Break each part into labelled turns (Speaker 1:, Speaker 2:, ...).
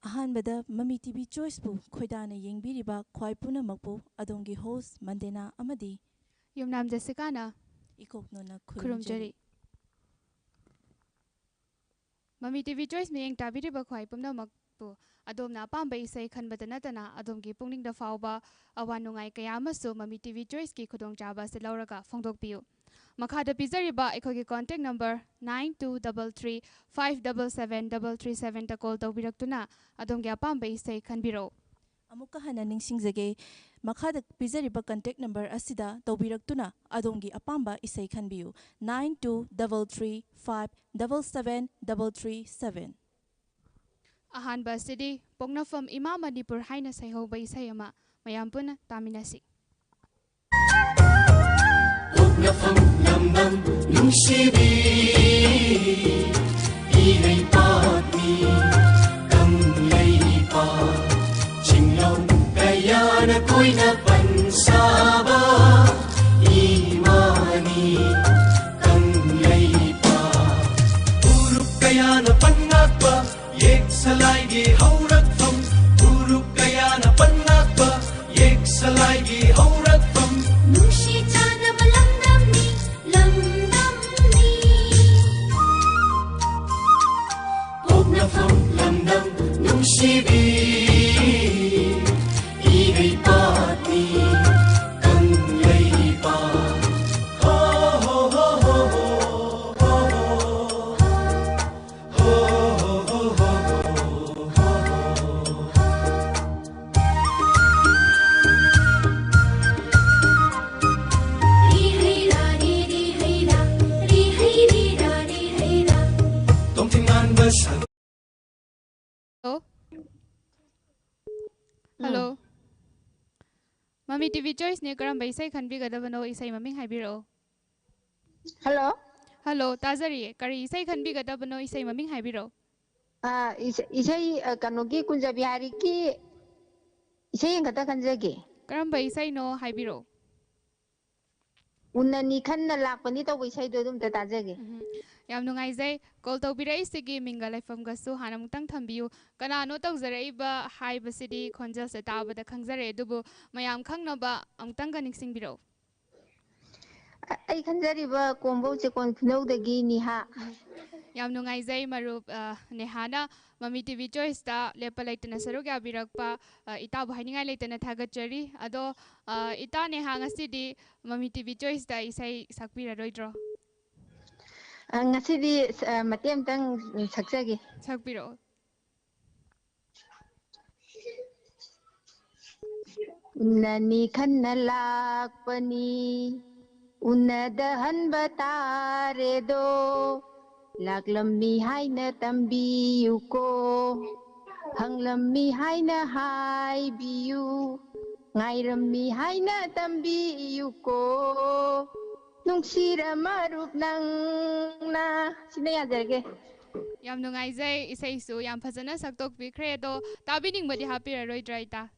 Speaker 1: ꯑꯍꯥꯟꯕꯗ ꯃꯃꯤ ꯇꯤꯚꯤ ꯆꯣꯏꯁꯄꯨ ꯈꯣꯏꯗꯥꯅ ꯌꯦꯡꯕꯤꯔꯤꯕ ꯈ꯭ꯋꯥꯏ ꯄꯨꯝꯅꯃꯛꯄꯨ ꯑꯗꯣꯝꯒꯤ ꯍꯣꯁ ꯃꯟꯗꯦꯅꯥ ꯑꯃꯗꯤ
Speaker 2: ꯌꯨꯝꯅꯥꯝ ꯖꯦꯁꯤꯀꯥꯅ
Speaker 1: ꯏꯀꯣꯛꯅꯣꯅ
Speaker 2: ꯈꯨꯔꯨꯝꯖꯔꯤ꯫ ꯃꯃꯤ ꯇꯤꯚꯤ ꯆꯣꯏꯁ ꯃꯤꯠꯌꯦꯡ ꯇꯥꯕꯤꯔꯤꯕ ꯈ꯭ꯋꯥꯏ ꯄꯨꯝꯅꯃꯛꯄꯨ ꯑꯗꯣꯝꯅ ꯑꯄꯥꯝꯕ ꯏꯁꯩ ꯈꯟꯕꯗ ꯅꯠꯇꯅ ꯑꯗꯣꯝꯒꯤ ꯄꯨꯛꯅꯤꯡꯗ ꯐꯥꯎꯕ ꯑꯋꯥ ꯅꯨꯡꯉꯥꯏ ꯀꯌꯥ ꯑꯃꯁꯨ ꯃꯃꯤ ꯇꯤꯚꯤ ꯆꯣꯏꯁꯀꯤ ꯈꯨꯗꯣꯡꯆꯥꯕ ꯑꯁꯤ ꯂꯧꯔꯒ ꯐꯣꯡꯗꯣꯛꯄꯤꯌꯨ꯫ ꯃꯈꯥꯗ ꯄꯤꯖꯔꯤꯕ ꯑꯩꯈꯣꯏꯒꯤ ꯀꯣꯟꯇꯦꯛ ꯅꯝꯕꯔ 9233577337ꯗ ꯀꯣꯜ ꯇꯧꯕꯤꯔꯛꯇꯨꯅ ꯑꯗꯣꯝꯒꯤ ꯑꯄꯥꯝꯕ ꯏꯁꯩ ꯈꯟꯕꯤꯔꯛꯎ꯫
Speaker 1: ꯑꯃꯨꯛꯀ ꯍꯟꯅ ꯅꯤꯡꯁꯤꯡꯖꯒꯦ, ꯃꯈꯥꯗ ꯄꯤꯖꯔꯤꯕ ꯀꯟꯇꯦꯛ ꯅꯝꯕꯔ ꯑꯁꯤꯗ ꯇꯧꯕꯤꯔꯛꯇꯨꯅ ꯑꯗꯣꯝꯒꯤ ꯑꯄꯥꯝꯕ ꯏꯁꯩ ꯈꯟꯕꯤꯌꯨ꯫ 9233577337꯫
Speaker 2: ꯑꯍꯥꯟꯕ ꯑꯁꯤꯗꯤ ꯄꯣꯛꯅꯐꯝ ꯏꯃꯥ ꯃꯅꯤꯄꯨꯔ ꯍꯥꯏꯅ ꯁꯩꯍꯧꯕ ꯏꯁꯩ ꯑꯃ ꯃꯌꯥꯝ ꯄꯨꯟꯅ ꯇꯥꯃꯤꯟꯅꯁꯤ꯫
Speaker 3: ꯄꯣꯛꯅꯐꯝ ꯂꯝꯗꯝ ꯅꯨꯡꯁꯤꯕꯤ ꯏꯔꯩꯄꯥꯛꯅꯤ ꯀꯪꯂꯩꯄꯥꯛ ꯆꯤꯡꯂꯣꯝ ꯀꯌꯥꯅ ꯀꯣꯏꯅ ꯄꯟꯁꯥꯕ ꯏꯃꯥꯅꯤ ꯀꯪꯂꯩꯄꯥꯛ ꯎꯔꯨꯞ ꯀꯌꯥꯅ ꯄꯟꯉꯥꯛꯄ ꯌꯦꯛꯁꯂꯥꯏꯒꯤ ꯍꯧꯔꯛꯐꯝ ꯎꯔꯨꯞ ꯀꯌꯥꯅ ꯄꯟꯉꯥꯛꯄ ꯌꯦꯛꯁꯂꯥꯏꯒꯤ ꯍꯧꯔꯛꯐꯝ
Speaker 4: ꯅꯨꯡꯁꯤ ꯆꯥꯟꯅꯕ ꯂꯝꯗꯝꯅꯤ ꯂꯝꯗꯝꯅꯤ
Speaker 3: ꯄꯣꯛꯅꯐꯝ ꯂꯝꯗꯝ ꯅꯨꯡꯁꯤꯕꯤ 이레이빠니 강레이빠
Speaker 2: Hello. Mami TV Choice ne karam bai sai khanbi gadabano isai maming haibiro.
Speaker 5: Hello.
Speaker 2: Hello, Tazari. Kari isai khanbi gadabano isai maming haibiro.
Speaker 5: Isai kanogi kunja bihari ki isai yang kata kanjagi.
Speaker 2: Karam bai isai no haibiro.
Speaker 5: Unani khanna lakpani to isai do dum ta tajagi.
Speaker 2: Yam nungaizai call tawbirai sigi minga laifam gasu hanamutang thambiyu kanano tawjaraiba haibasidi khonjal se tabada khangjare dubu mayam khangnaba amtang ga ningsingbiro.
Speaker 5: Ai khanjariba kombo che kon khunodagi niha.
Speaker 2: Yam nungaizai marup nehana Mami TV Choice ta lepa laitana saruk ya birakpa ita bu haningai laitana thagachari ado ita neha ngasidi Mami TV Choice ta isai sakpira roidro.
Speaker 5: Ngasidi matiem tang sakjagi.
Speaker 2: Sakpiro.
Speaker 5: Unani khanna lakpani unadahan batare do laklammi haina tambiyuko hanglammi haina haibiyu ngairammi haina tambiyuko nungsira marup nangna sina yajarge.
Speaker 2: Yam nungaizai isai su yam phajana saktok bikre do tabining badi hapira roidra ita.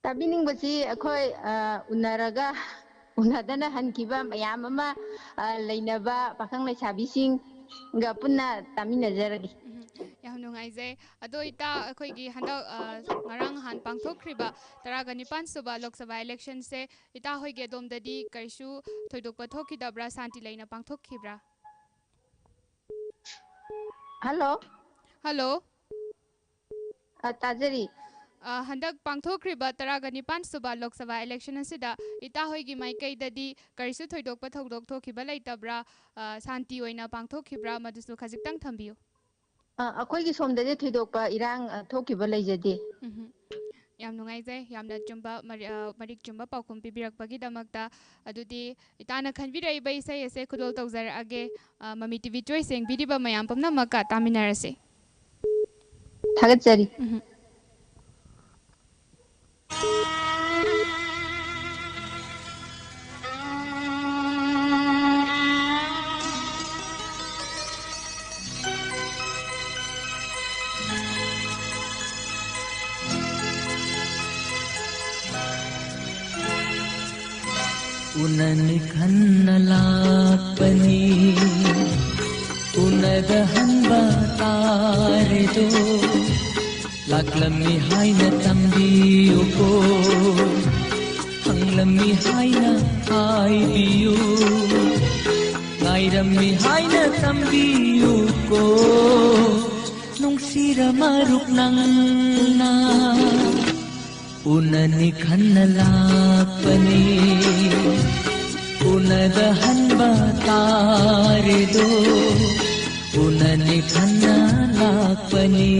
Speaker 5: Tabining basi akhoi unaraga unadana hankiba mayam ama leinaba pakhang leisabising ga punna taminajaragi.
Speaker 2: Yam nungaizai ado ita akhoi gi handak ngarang han pangthokriba taraga nipan suba Lok Sabha election se ita hoi ge domdadi kaisu thoidokpa thokidabra santi leina pangthokkhibra.
Speaker 5: Hello.
Speaker 2: Hello.
Speaker 5: Tajari.
Speaker 2: Handak pangthokriba taraga nipan suba Lok Sabha election asida ita hoigi maikai dadi karisu thoidokpa thodok thokhiba leitabra santi oina pangthokhibra madusu khajiktang thambiyu.
Speaker 5: Akhoi gi somdade thoidokpa irang thokhiba leijade.
Speaker 2: Yam nungaizai yamna chumba marik chumba paukhum pibirakpagi damakta adudi itana khanbiraiba isai ase khudol tawjarage Mami TV Choice engbidiba mayam pumnamaka taminarase.
Speaker 5: Thagachari.
Speaker 6: Unani khanna lakpani unadahan bat तारेदो लाक्लमी हाइना तंबियुको हंगलमी हाइना हाइबियु गाइरमी हाइना तंबियुको नुंगसिरा मारुक नंगना उननी Khanna लापनी उनदहनबा तारेदो उननी Khanna लापनी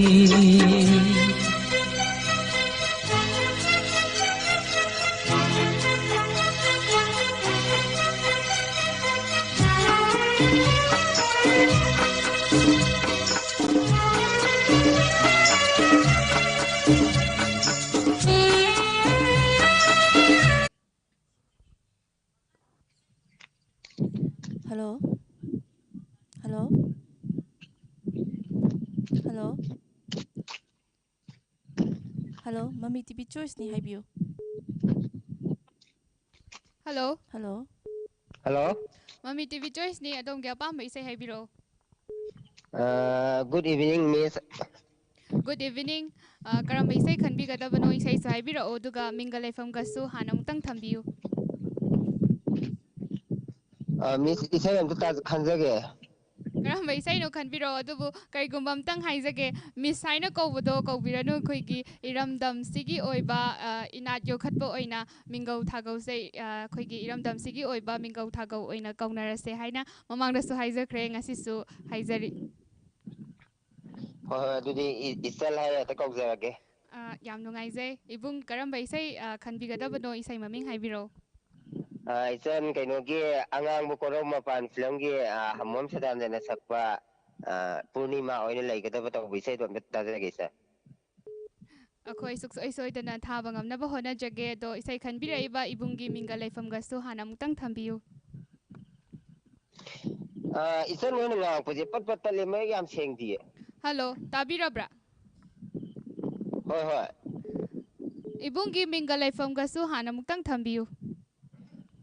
Speaker 1: Hello? Hello? Hello? Hello? Mami TV Choice ni haibiyo.
Speaker 2: Hello
Speaker 1: Hello?
Speaker 7: Hello.
Speaker 2: Mami TV Choice ni adom gi apamba isay haybiro.
Speaker 7: Good evening, Miss.
Speaker 2: Good evening. Karamba isay khanbigadabano isay sa haybiro duga minga laifam gasu hana mutang thambiyu.
Speaker 7: Miss, isay am tuta khanjage.
Speaker 2: Karamba isay no khanbiro adubu kaigumba amtang haizage miss haina kawbudo kawbiranu khoigi iramdam sigi oiba inat yokhatbo oina mingau thagau se khoigi iramdam sigi oiba mingau thagau oina kaunarase haina mamangda su haijakre ngasi su haijari.
Speaker 7: Dudi isal hai ta kaujage.
Speaker 2: Yam nungaijay ibung karamba isay khanbigadabano isay maming haibiro.
Speaker 7: Isan kainogi angang bu korom mapan film gi hammom sadam dana sakpa Purnima oina laikadaba tawbi isay don tajage sa.
Speaker 2: Akhoi suksoi soidana thaba ngamnaba honajage do isay khanbiraiba ibunggi minga laifam gasu hana mutang thambiyu.
Speaker 7: Isan oina ngang puje pat pat tale mai yam sengdi.
Speaker 2: Hello, tabirabra.
Speaker 7: Hoi.
Speaker 2: Ibunggi minga laifam gasu hana mutang thambiyu.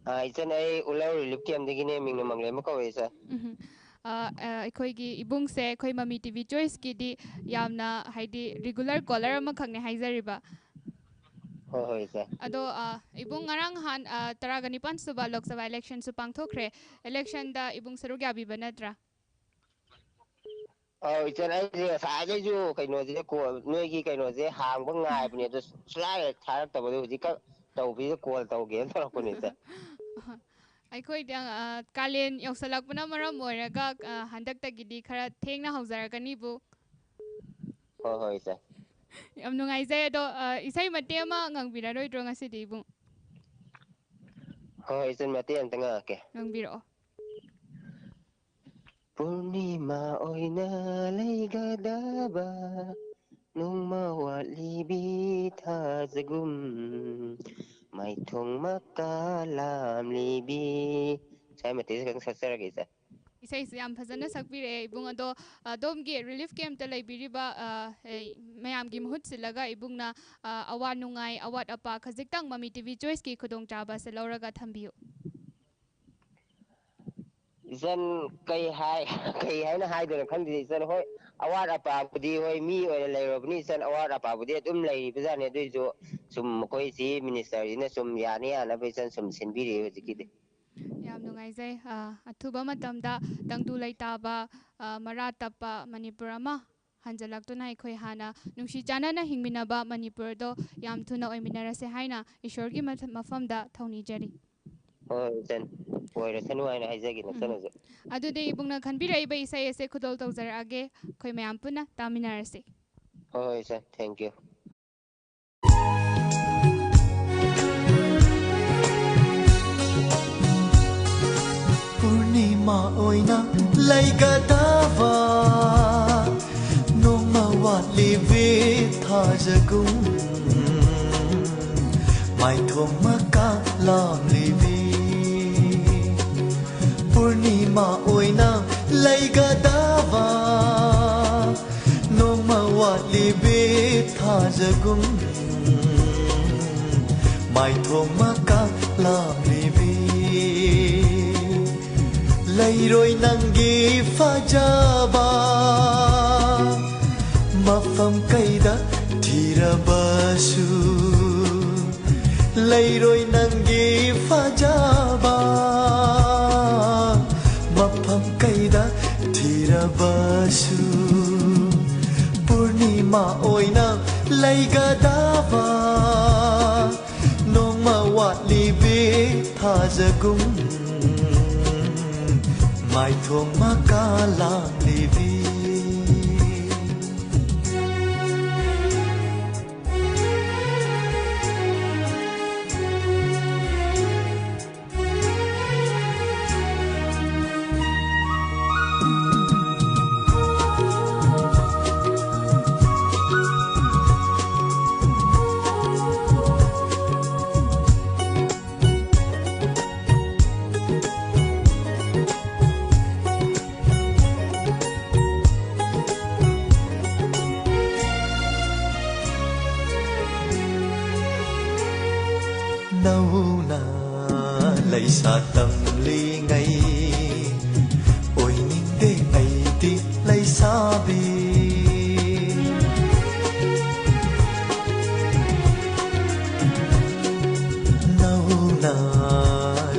Speaker 7: Isan ai ulau relief camp digine mingna mangle ma kawai sa.
Speaker 2: Akhoi ibung se akhoi Mami TV Choice ki di yamna haidi regular caller ama khangne haijariba.
Speaker 7: Hoi sa.
Speaker 2: Ado ibung ngarang han taragani pan suba Lok Sabha election su pangthokre election da ibung sarug yabi banatra.
Speaker 7: Isan ai sa ju kaino je ko noi gi kaino je hang ba ngai bne do slai tharak ta bodu ji ka tawbi call tawge thorakuni sa.
Speaker 2: Akhoi dang kalen yausalakpana maram oiraga handakta-gidi khara thengna haujarakani bu.
Speaker 7: Hoi sa.
Speaker 2: Yam nungaijay ado isay mate ama ngangbiraroidro ngasidi ibung.
Speaker 7: Isan mate antanga ke.
Speaker 2: Ngangbiro.
Speaker 7: Purnima oina laigadaba nung mawalibi thajagum mai thong makalam libi. Saya mati sekarang sasar lagi sa.
Speaker 2: Isay yam phajana sakbire ibung ado domgi relief camp ta laibiriba mayam gi mahut silaga ibungna awat nungai awat apa khajiktang Mami TV Choice ki khudong chaba se lauraga thambiyu.
Speaker 7: Isan kai hai na hai dona khandi isan hoi awat apa budi hoi mi oina lairobni isan awat apa budi adum lairi bizane dui jo sum koi si minister ina sum yani ana bisan sum sinbiri hojikide.
Speaker 2: Yam nungaijay athuba matamda tangdu laitaba maratapa Manipur ama hanjalaktuna akhoi hana nungsi janana hingminaba Manipur do yam thuna oiminarase haina ishorgi mafamda thaunijari.
Speaker 7: Isan oira sanu aina haijagi na sanu jo.
Speaker 2: Adude ibungna khanbiraiba isay ase khudol tawjarage khoi mayam puna taminarase.
Speaker 7: Isan thank you.
Speaker 3: Purnima oina laigadava noma walibi thajagum mai thoma kalam libi. Purnima oina laigadava noma walibi thajagum mai thoma kalam libi. Lairoi nangi fajaba ꯃꯐꯝ ꯀꯩꯗ ꯊꯤꯔꯕꯁꯨ ꯂꯩꯔꯣꯏ ꯅꯪꯒꯤ ꯐꯖꯕ ꯃꯐꯝ ꯀꯩꯗ ꯊꯤꯔꯕꯁꯨ ꯄꯨꯔꯅꯤꯃꯥ ꯑꯣꯏꯅ ꯂꯩꯒꯗꯕ ꯅꯣꯡꯃ ꯋꯥꯠꯂꯤꯕꯤ ꯊꯥꯖꯒꯨꯝ ꯃꯥꯏꯊꯣꯡ ꯃꯀꯥ ꯂꯥꯡꯂꯤꯕꯤ ꯅꯧꯅ ꯂꯩꯁꯥ ꯇꯝꯂꯤꯉꯩ ꯑꯣꯏꯅꯤꯡꯗꯦ ꯑꯩꯗꯤ ꯂꯩꯁꯥꯕꯤ ꯅꯧꯅ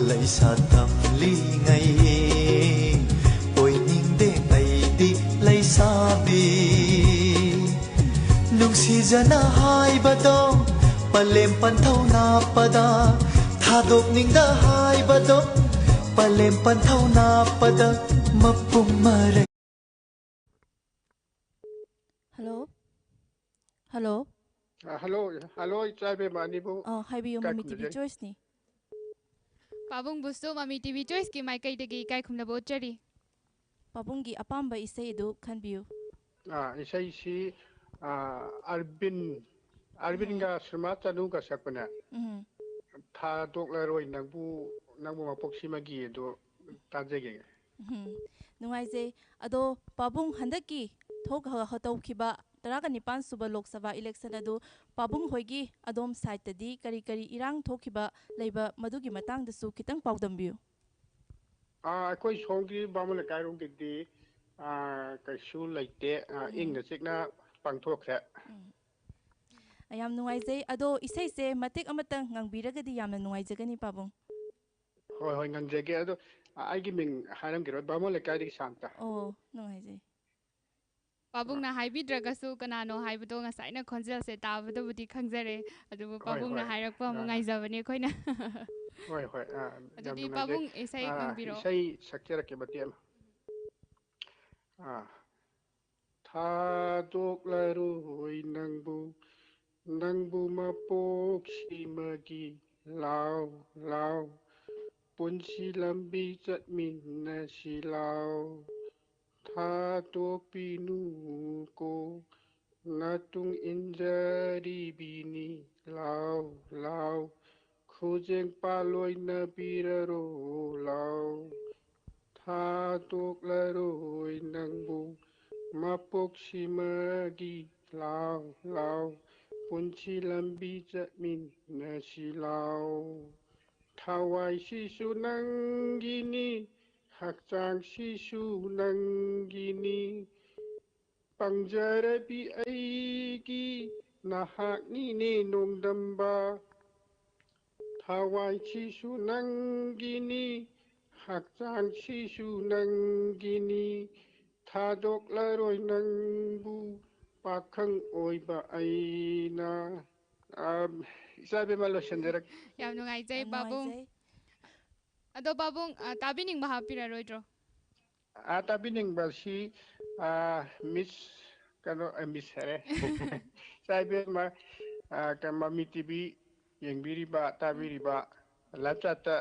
Speaker 3: ꯂꯩꯁꯥ ꯇꯝꯂꯤꯉꯩ ꯑꯣꯏꯅꯤꯡꯗꯦ ꯑꯩꯗꯤ ꯂꯩꯁꯥꯕꯤ ꯅꯨꯡꯁꯤꯖꯅ ꯍꯥꯏꯕꯗꯣ ꯄꯂꯦꯝ ꯄꯟꯊꯧ ꯅꯥꯞꯄꯗ ꯊꯥꯗꯣꯛꯅꯤꯡꯗ ꯍꯥꯏꯕꯗꯣ ꯄꯂꯦꯝ ꯄꯟꯊꯧ ꯅꯥꯞꯄꯗ ꯃꯄꯨꯡ ꯃꯔꯩ
Speaker 1: ꯍꯜꯂꯣ ꯍꯜꯂꯣ
Speaker 8: ꯍꯜꯂꯣ ꯏꯆꯥꯏꯕꯦꯝꯃ ꯑꯅꯤꯕꯨ
Speaker 1: ꯍꯥꯏꯕꯤꯌꯨ ꯃꯃꯤ ꯇꯤꯚꯤ
Speaker 8: ꯈꯨꯝꯖꯔꯤ
Speaker 1: ꯆꯣꯏꯁꯅꯤ
Speaker 2: ꯄꯥꯕꯨꯡꯕꯨꯁꯨ ꯃꯃꯤ ꯇꯤꯚꯤ ꯆꯣꯏꯁꯀꯤ ꯃꯥꯏꯀꯩꯗꯒꯤ ꯏꯀꯥꯏ ꯈꯨꯝꯅꯕ ꯎꯠꯆꯔꯤ
Speaker 1: ꯄꯥꯕꯨꯡꯒꯤ ꯑꯄꯥꯝꯕ ꯏꯁꯩ ꯑꯗꯨ ꯈꯟꯕꯤꯌꯨ
Speaker 8: ꯏꯁꯩꯁꯤ ꯑꯔꯕꯤꯟꯒ ꯁꯨꯔꯃꯥ ꯆꯅꯨꯒ ꯁꯛꯄꯅꯦ ꯊꯥꯗꯣꯛꯂꯔꯣꯏ ꯅꯪꯕꯨ ꯃꯄꯣꯛꯁꯤꯃꯒꯤ ꯑꯗꯨ ꯇꯥꯖꯒꯦ
Speaker 1: ꯅꯨꯡꯉꯥꯏꯖꯩ ꯑꯗꯣ ꯄꯥꯕꯨꯡ ꯍꯟꯗꯛꯀꯤ ꯇꯧꯈꯤꯕ 19 ꯁꯨꯕ ꯂꯣꯛ ꯁꯚꯥ ꯏꯂꯦꯛꯁꯟ ꯑꯗꯨ ꯄꯥꯕꯨꯡ ꯍꯣꯏꯒꯤ ꯑꯗꯣꯝ ꯁꯥꯏꯠꯇꯗꯤ ꯀꯔꯤ ꯀꯔꯤ ꯏꯔꯥꯡ ꯊꯣꯛꯈꯤꯕ ꯂꯩꯕ ꯃꯗꯨꯒꯤ ꯃꯇꯥꯡꯗꯁꯨ ꯈꯤꯇꯪ ꯄꯥꯎꯗꯝꯕꯤꯌꯨ
Speaker 8: ꯑꯩꯈꯣꯏ ꯁꯣꯝꯒꯤ ꯕꯥꯃꯣꯟ ꯂꯩꯀꯥꯏꯔꯣꯝꯒꯤꯗꯤ ꯀꯩꯁꯨ ꯂꯩꯇꯦ ꯏꯪꯅ ꯆꯤꯛꯅ ꯄꯥꯡꯊꯣꯛꯈ꯭ꯔꯦ
Speaker 1: ꯌꯥꯝ ꯅꯨꯡꯉꯥꯏꯖꯩ ꯑꯗꯣ ꯏꯁꯩꯁꯦ ꯃꯇꯦꯛ ꯑꯃꯇꯪ ꯉꯪꯕꯤꯔꯒꯗꯤ ꯌꯥꯝꯅ ꯅꯨꯡꯉꯥꯏꯖꯒꯅꯤ ꯄꯥꯕꯨꯡ
Speaker 8: ꯍꯣꯏ ꯉꯪꯖꯒꯦ ꯑꯗꯣ ꯑꯩꯒꯤ ꯃꯤꯡ ꯍꯥꯏꯔꯝꯈꯤꯔꯣꯏ ꯕꯥꯃꯣꯟ ꯂꯩꯀꯥꯏꯗꯒꯤ ꯁꯥꯟꯇ
Speaker 1: ꯑꯣ ꯅꯨꯡꯉꯥꯏꯖꯩ
Speaker 2: ꯄꯥꯕꯨꯡꯅ ꯍꯥꯏꯕꯤꯗ꯭ꯔꯒꯁꯨ ꯀꯅꯥꯅꯣ ꯍꯥꯏꯕꯗꯣ ꯉꯁꯥꯏꯅ ꯈꯣꯟꯖꯦꯜꯁꯦ ꯇꯥꯕꯗꯕꯨꯗꯤ ꯈꯪꯖꯔꯦ ꯑꯗꯨꯕꯨ
Speaker 8: ꯍꯣꯏ
Speaker 2: ꯄꯥꯕꯨꯡꯅ
Speaker 8: ꯍꯣꯏ
Speaker 2: ꯍꯥꯏꯔꯛꯄ ꯑꯃꯨꯛ ꯉꯥꯏꯖꯕꯅꯤ ꯑꯩꯈꯣꯏꯅ
Speaker 8: ꯍꯣꯏ ꯌꯥꯝ
Speaker 2: ꯑꯗꯨꯗꯤ
Speaker 8: ꯅꯨꯡꯉꯥꯏꯖꯩ
Speaker 2: ꯄꯥꯕꯨꯡ ꯏꯁꯩ ꯉꯪꯕꯤꯔꯛꯑꯣ
Speaker 8: ꯏꯁꯩ ꯁꯛꯆꯔꯛꯀꯦ ꯃꯇꯦꯛ ꯑꯃ ꯊꯥꯗꯣꯛꯂꯔꯣꯏ ꯅꯪꯕꯨ ꯃꯄꯣꯛꯁꯤꯃꯒꯤ ꯂꯥꯎ ꯂꯥꯎ ꯄꯨꯟꯁꯤ ꯂꯝꯕꯤ ꯆꯠꯃꯤꯟꯅꯁꯤ ꯂꯥꯎ ꯊꯥꯗꯣꯛꯄꯤꯅꯨꯀꯣ ꯅꯇꯨꯡ ꯏꯟꯖꯔꯤꯕꯤꯅꯤ ꯂꯥꯎ ꯂꯥꯎ ꯈꯨꯖꯦꯡ ꯄꯥꯂꯣꯏꯅꯕꯤꯔꯔꯣ ꯂꯥꯎ ꯊꯥꯗꯣꯛꯂꯔꯣꯏ ꯅꯪꯕꯨ ꯃꯄꯣꯛꯁꯤꯃꯒꯤ ꯂꯥꯎ ꯂꯥꯎ ꯄꯨꯟꯁꯤ ꯂꯝꯕꯤ ꯆꯠꯃꯤꯟꯅꯁꯤ ꯂꯥꯎ ꯊꯋꯥꯏꯁꯤꯁꯨ ꯅꯪꯒꯤꯅꯤ ꯍꯛꯆꯥꯡꯁꯤꯁꯨ ꯅꯪꯒꯤꯅꯤ ꯄꯪꯖꯔꯕꯤ ꯑꯩꯒꯤ ꯅꯍꯥꯛꯅꯤꯅꯦ ꯅꯣꯡꯗꯝꯕ ꯊꯋꯥꯏꯁꯤꯁꯨ ꯅꯪꯒꯤꯅꯤ ꯍꯛꯆꯥꯡꯁꯤꯁꯨ ꯅꯪꯒꯤꯅꯤ ꯊꯥꯗꯣꯛꯂꯔꯣꯏ ꯅꯪꯕꯨ ꯄꯥꯈꯪ ꯑꯣꯏꯕ ꯑꯩꯅ ꯏꯆꯥꯕꯦꯝꯃ ꯂꯣꯏꯁꯤꯟꯖꯔꯒꯦ
Speaker 2: ꯌꯥꯝ ꯅꯨꯡꯉꯥꯏꯖꯩ
Speaker 1: ꯌꯥꯝ
Speaker 2: ꯄꯥꯕꯨꯡ
Speaker 1: ꯅꯨꯡꯉꯥꯏꯖꯩ
Speaker 2: ꯑꯗꯣ ꯄꯥꯕꯨꯡ ꯇꯥꯕꯤꯅꯤꯡꯕ ꯍꯥꯞꯄꯤꯔꯔꯣꯏꯗ꯭ꯔꯣ
Speaker 8: ꯇꯥꯕꯤꯅꯤꯡꯕꯁꯤ ꯃꯤꯁ ꯀꯩꯅꯣ ꯃꯤꯁ ꯍꯥꯏꯔꯦ ꯏꯆꯥꯕꯦꯝꯃ ꯃꯃꯤ ꯇꯤꯚꯤ ꯌꯦꯡꯕꯤꯔꯤꯕ ꯇꯥꯕꯤꯔꯤꯕ ꯂꯥꯏꯞ ꯆꯥꯠꯇ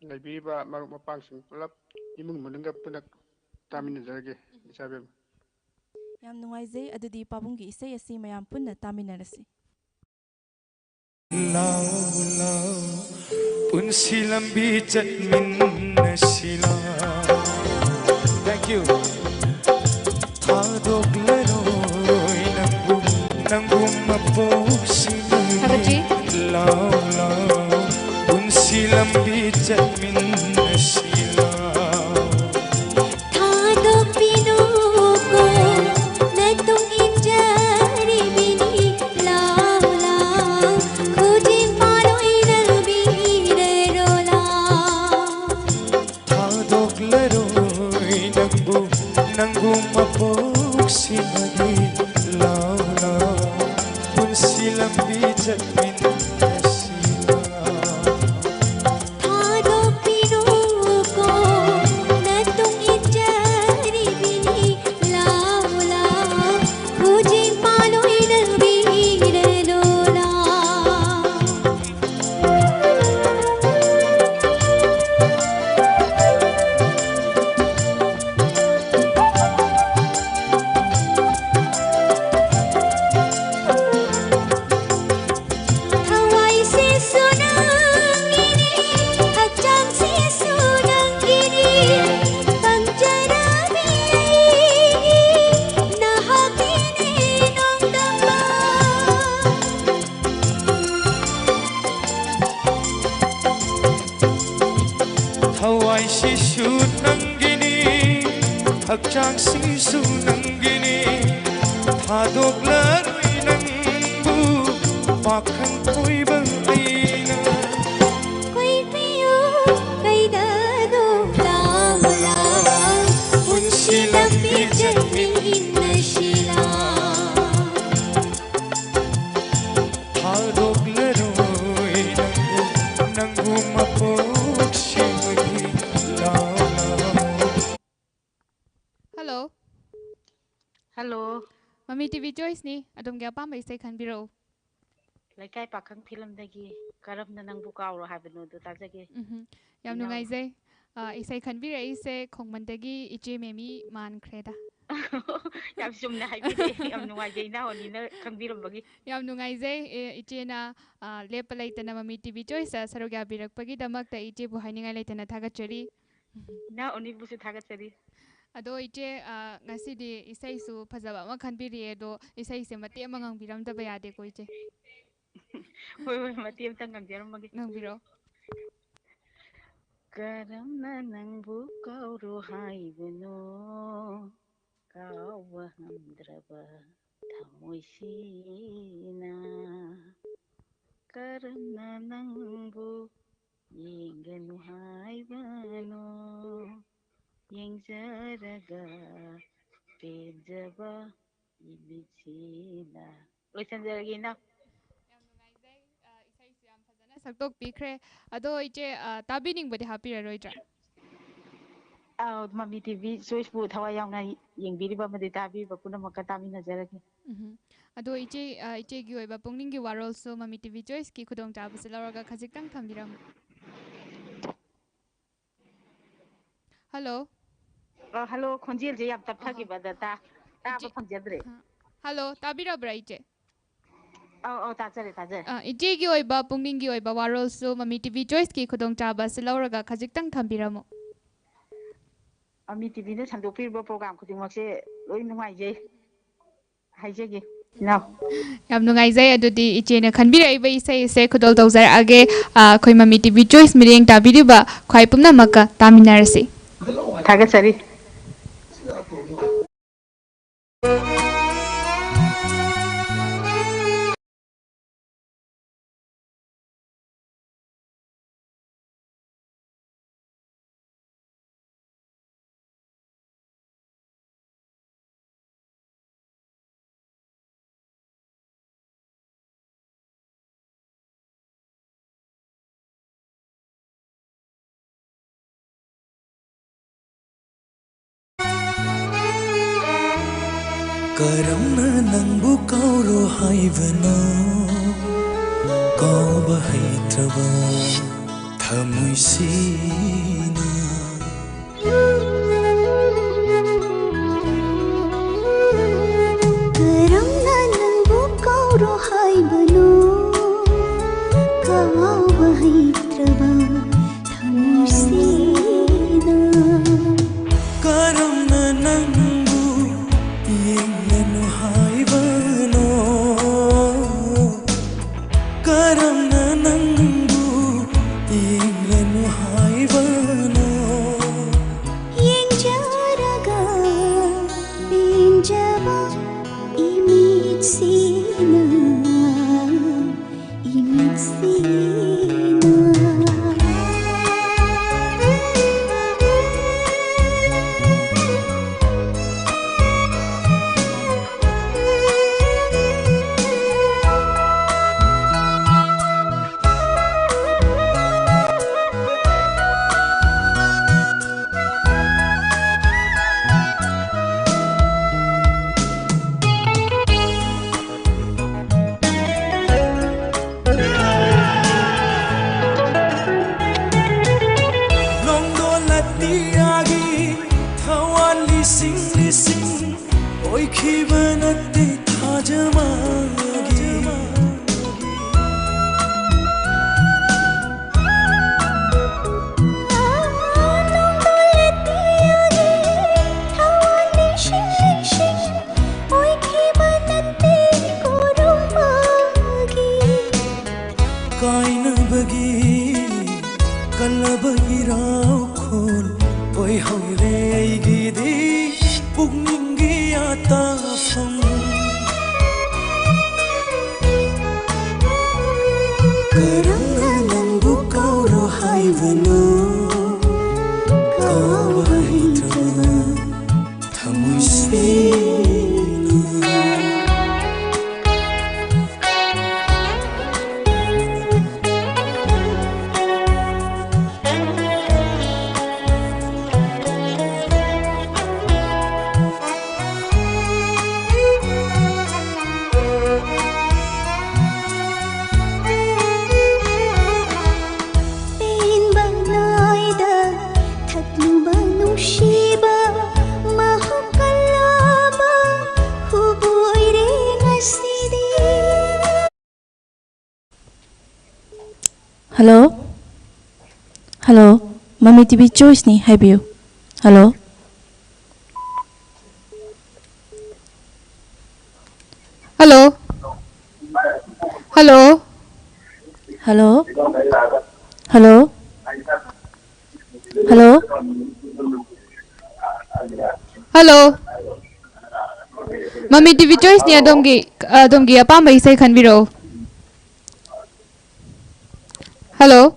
Speaker 8: ꯂꯩꯕꯤꯔꯤꯕ ꯃꯔꯨꯞ ꯃꯄꯥꯡꯁꯤꯡ ꯄꯨꯂꯞ ꯏꯃꯨꯡ ꯃꯅꯨꯡꯒ ꯄꯨꯟꯅ ꯇꯥꯃꯤꯟꯅꯖꯔꯒꯦ ꯏꯆꯥꯕꯦꯝꯃ
Speaker 1: ꯌꯥꯝ ꯅꯨꯡꯉꯥꯏꯖꯩ ꯑꯗꯨꯗꯤ ꯄꯥꯕꯨꯡꯒꯤ ꯏꯁꯩ ꯑꯁꯤ ꯃꯌꯥꯝ ꯄꯨꯟꯅ ꯇꯥꯃꯤꯟꯅꯔꯁꯤ
Speaker 3: ꯂꯥꯎ ꯂꯥꯎ ꯄꯨꯟꯁꯤ ꯂꯝꯕꯤ ꯆꯠꯃꯤꯟꯅꯁꯤ ꯂꯥꯎ Thank you ꯊꯥꯗꯣꯛꯂꯔꯣꯏ ꯅꯪꯕꯨ ꯃꯄꯣꯛꯁꯤꯃꯒꯤ ꯂꯥꯎ ꯂꯥꯎ ꯄꯨꯟꯁꯤ ꯂꯝꯕꯤ ꯆꯠꯃꯤꯟꯅꯁꯤ ꯂꯥꯎ
Speaker 4: ꯊꯥꯗꯣꯛꯄꯤꯅꯨꯀꯣ ꯅꯇꯨꯡ
Speaker 3: ꯊꯋꯥꯏꯁꯤꯁꯨ ꯅꯪꯒꯤꯅꯤ ꯍꯛꯆꯥꯡꯁꯤꯁꯨ ꯅꯪꯒꯤꯅꯤ ꯊꯥꯗꯣꯛꯂꯔꯣꯏ ꯅꯪꯕꯨ ꯄꯥꯈꯪ ꯑꯣꯏꯕ ꯑꯩꯅ
Speaker 4: ꯀꯣꯏꯕꯤꯌꯨ ꯀꯩꯗꯅꯣ ꯂꯥꯎꯂꯥ ꯄꯨꯟꯁꯤ ꯂꯝꯕꯤ ꯆꯠꯃꯤꯟꯅꯁꯤꯔꯥ
Speaker 3: ꯊꯥꯗꯣꯛꯂꯔꯣꯏ ꯅꯪꯕꯨ ꯃꯄꯣꯛꯁꯤꯕꯒꯤ
Speaker 2: Hello.
Speaker 9: Hello,
Speaker 2: Mami TV Choice ni. Adom kaya pa may say kanbiro.
Speaker 9: laikai pakhang film dagi karam na nang bukauro habino do tajage.
Speaker 2: Yam
Speaker 9: Inaw.
Speaker 2: nungay zay. Isay kanbiro ise kong mandagi ichi memi man kreda.
Speaker 9: Yam sum na haibide yam nuwai jay na honi na kang biram bagi.
Speaker 2: Yam nungay zay ichi na lepalay ta na Mami TV Choice sarogya birak pagi damak ta ichi buhay ningay lay ta na tagachari.
Speaker 9: Na oni busu thagat sari.
Speaker 2: Ado iche ngasi di isay su phajaba ma khanbiri do isay se mate amangang biram da bayade ko iche
Speaker 9: Hoi hoi mati am tangang jaram bagi.
Speaker 2: ngangbiro.
Speaker 9: Karam na nang bukauro haibino kawa hamdraba thamoy sina. Karam na nang bu yenganu haibano. Yengzaraga pejaba ibitsina. Loisanjaragi na.
Speaker 2: Yam nungay zay isay su yam phajana saktok pikre ado iche tabining bodi hapira roitra.
Speaker 9: Mami TV choice bu thawa yauna yengbiriba madi tabi ba punamaka taminajaragi.
Speaker 2: Ado iche gi oiba pungning gi warol so Mami TV Choice ki khudong chaba se lawraga khajiktam thambiram. Hello.
Speaker 9: Hello khonjel je yam tapthagi ba da ta ba phangjadre.
Speaker 2: Hello tabira bra iche.
Speaker 9: Tajare.
Speaker 2: Iche gi oiba pungning gi oiba warol so Mami TV Choice ki khudong chaba se lawraga khajiktam thambiramo.
Speaker 9: Mami TV na sandopirba program khudingmakse loi nungai je. Haijegi. Now.
Speaker 2: Yam nungai zai adudi iche na khanbira iba isai se khudol tawzar age khoi Mami TV Choice mireng tabiriba khwai pumna maka taminarasi.
Speaker 9: Thagat sari.
Speaker 6: Karamna nangbu kauro haibano kauba haitraba thamui sina
Speaker 4: karamna nangbu kauro haibano kauba haitraba thamusina
Speaker 6: karamna nangbu yenglanu haibano karamna nangbu yenglanu haibano
Speaker 4: yenjaraga benjaba imitsina
Speaker 6: kainabagi kalabagi ꯉꯥꯎꯈꯣꯟ ꯑꯣꯏꯍꯧꯔꯦ ꯑꯩꯒꯤꯗꯤ ꯄꯨꯛꯅꯤꯡꯒꯤ ꯑꯇꯥꯐꯝ ꯀꯔꯝꯅ ꯅꯪꯕꯨ ꯀꯥꯎꯔꯣ ꯍꯥꯏꯕꯅꯣ ꯀꯥꯎꯕ ꯍꯩꯇ꯭ꯔꯕ ꯊꯃꯣꯏꯁꯤꯅ
Speaker 1: Hello? Hello? Mami TV Choice ni haibiyu. Hello?
Speaker 2: Hello? Hello?
Speaker 1: Hello? Hello? Hello?
Speaker 2: Hello? Mami TV Choice ni adamgi apamba isai khanbiro. Hello?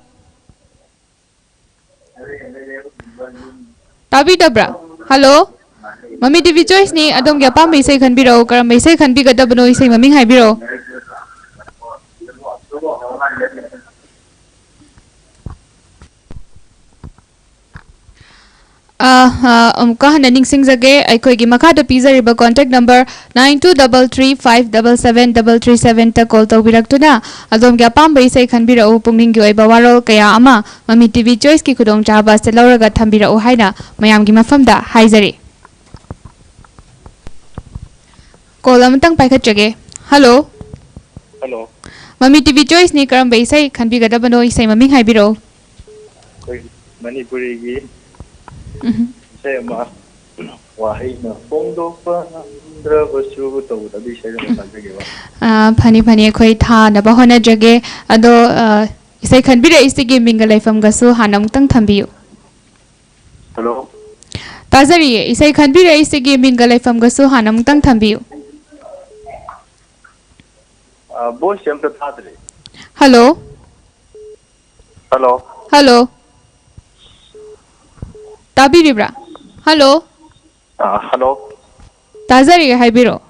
Speaker 2: Tabi dabra? Hello? Mami TV Choice ni adamgi apamba isai khanbiro. Karamba isai khanbigadabano isai maming haibiro. Amka hana ningsingjage aikoigi makhada pizariba contact number 9233577737 ta call tawbiraktuna adomgi apamba isai khanbirau pungningi oiba warol kaya ama Mami TV Choice ki khudong chaba se lauraga thambirau haina mayamgi mafamda haizari. Call amatang paikhatjage. Hello?
Speaker 10: Hello.
Speaker 2: Mami TV Choice ni karamba isai khanbigadabano isai maming haibiro.
Speaker 10: Manipuri gi saya mah wahai na pondok pandra basu tau tadi saya nak lagi wah.
Speaker 2: Phani phani khoi tha na ba hona jage ado isai khanbira isigi minga laifam gasu hanam tang thambiyu.
Speaker 10: Hello.
Speaker 2: Tazari isai khanbira isigi minga laifam gasu hanam tang thambiyu.
Speaker 10: Boss yang tertadri.
Speaker 2: Hello.
Speaker 10: Hello.
Speaker 2: Hello. Tabiribra. Hello.
Speaker 10: Hello.
Speaker 2: Tazari haibiro.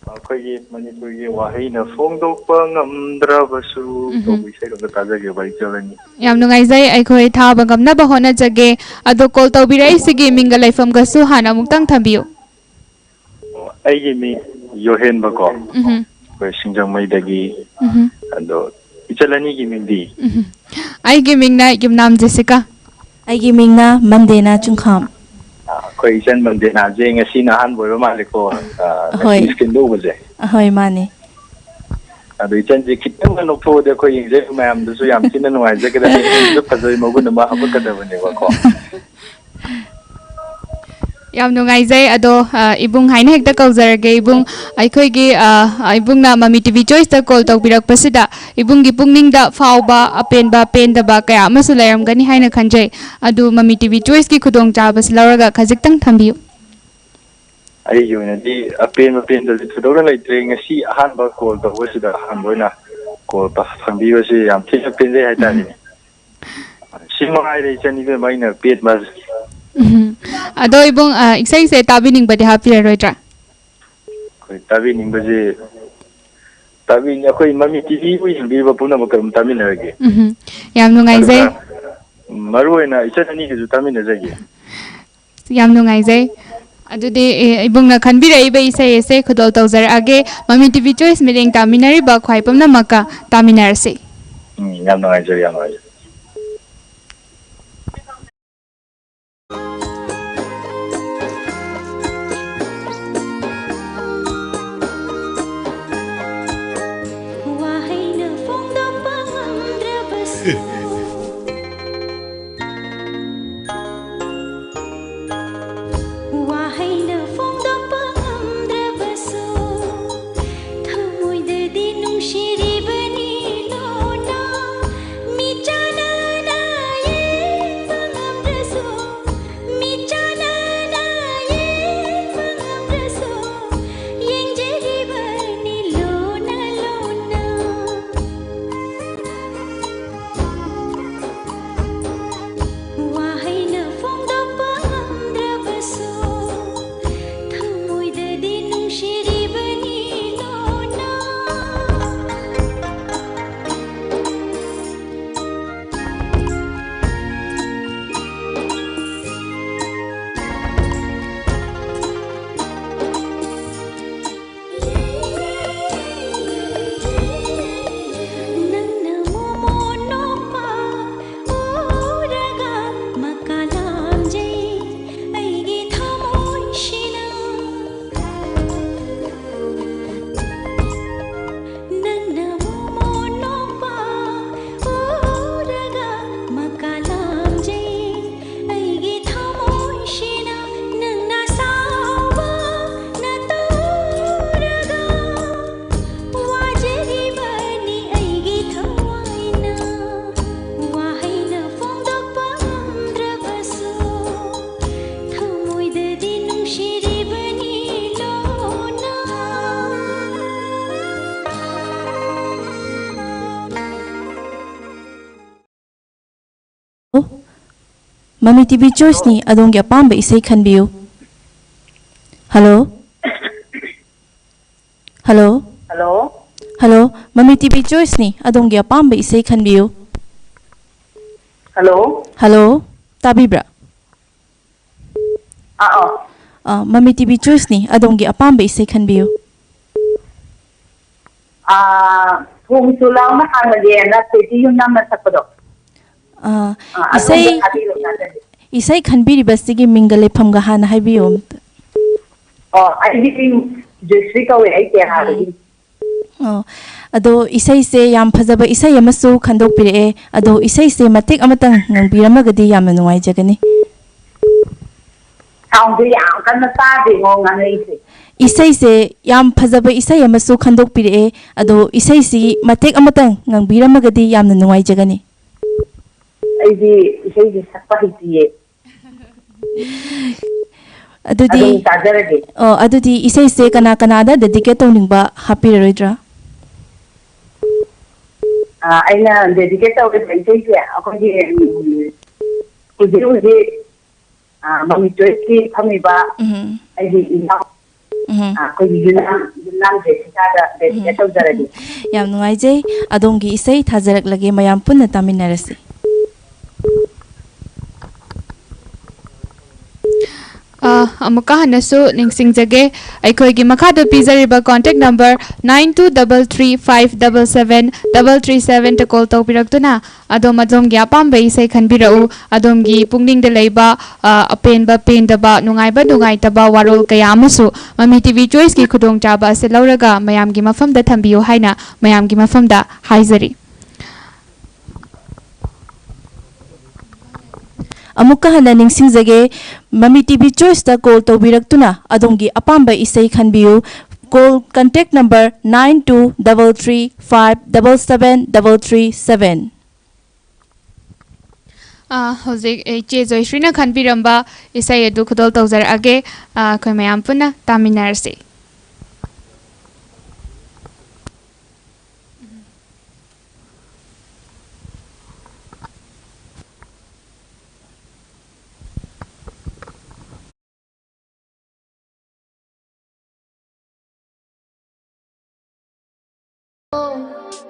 Speaker 10: Akoigi Manipuri wahai na pondok pandra basu tau saya nak tazari baik jalan.
Speaker 2: Yam nungaizai aikhoi tha bangam na ba hona jage ado call tawbira isigi minga laifam gasu hanam tang thambiyu.
Speaker 10: Aigi mi Yohen bako. Koi Singjang mai dagi. Ado ichalani gi mindi.
Speaker 2: Aigi mingna yumnam Jessica.
Speaker 1: Aigi mingna Mandena Chungkham.
Speaker 10: Koi ichan Mandena je ngasi nahan boiba maliko.
Speaker 1: Hoi.
Speaker 10: Skin do baje.
Speaker 1: Hoi mani.
Speaker 10: Ado ichan je kitang ano po de koi ingje mayam dusu yam tina nuai je kada ni phajoi magun ma haba kada bane bako.
Speaker 2: Yam nungaizai ado ibung haina hekta kauzarage ibung aikhoigi ibungna Mami TV Choice ta call tawbirak pasida ibungi pungning da fauba apenba pendaba kaya amasu lairamgani haina khanjai adu Mami TV Choice ki khudong chabas lauraga khajiktang thambiyu.
Speaker 10: Ai yuna di apen da thudora laitre ngasi ahan ba call ta wasida han boina call ta thambiyo si yam thik penje hai ta ni. Simai re chani be maina pet mas.
Speaker 2: Ado ibung isai se tabining bade hapira roitra.
Speaker 10: Koi tabining baje tabin akoi Mami TV ui bi ba puna makam tamin rage.
Speaker 2: Yam nungaizai
Speaker 10: maruena ichani ki tamin rage.
Speaker 2: Yam nungaizai adudi ibungna khanbira ibe isai ese khudol tawjar age Mami TV Choice meeting taminari ba khwaipamna maka taminarse.
Speaker 10: Yam nungaizai yam nungaizai.
Speaker 4: Shiri bani lona, mi cha
Speaker 1: Mami TV Choice ni adongi apamba isay khanbiyu. Hello? Hello?
Speaker 11: Hello?
Speaker 1: Hello? Mami TV Choice ni adongi apamba isay khanbiyu.
Speaker 11: Hello?
Speaker 1: Hello? Tabibra? Mami TV Choice ni adongi apamba isay khanbiyu.
Speaker 11: Thung Sulang na Hangadiana, City yung naman sa Kodo.
Speaker 1: Isay khanbiri basigi mingale phamga hana haibiyo.
Speaker 11: I live in district away, I can't.
Speaker 1: Ado isay se yam phajaba isay amasu khandok pire ado isay se matek amatang ngangbiramagadi yamna nuai jagani. Isay se yam phajaba isay amasu khandok pire ado isay si matek amatang ngangbiramagadi yamna nuai jagani.
Speaker 11: Aidi isay sakpa hitiye.
Speaker 1: Adudi isay se kana kanada dedicate tawningba hapiroidra.
Speaker 11: Aina dedicate tawbe isay se akogi uji Mami Choice ki phamiba aidi ina akogi yunam dedicate tawjaradi.
Speaker 1: Yam nuai jai adongi isay thajarak lage mayam punna taminarasi.
Speaker 2: Amuka hanasu ningsing jage aikhoigi makhada pizariba contact number 9233577337 ta call tawpiraktuna adom adom gi apamba isai khanbirau adom gi pungning de leiba apenba pendaba nungaiba nungaitaba warol kaya amusu Mami TV Choice ki khudong chaba ase lauraga mayam gi mafam da thambiyo haina mayam gi mafam da haizari. Amuka hana ningsing jage Mami TV Choice ta call tawbiraktuna adongi apamba isay khanbiyu. Call contact number 9233577337. Hojik che Joyshrina khanbiramba isay edu khudol tawjar age khoi mayam puna taminarse.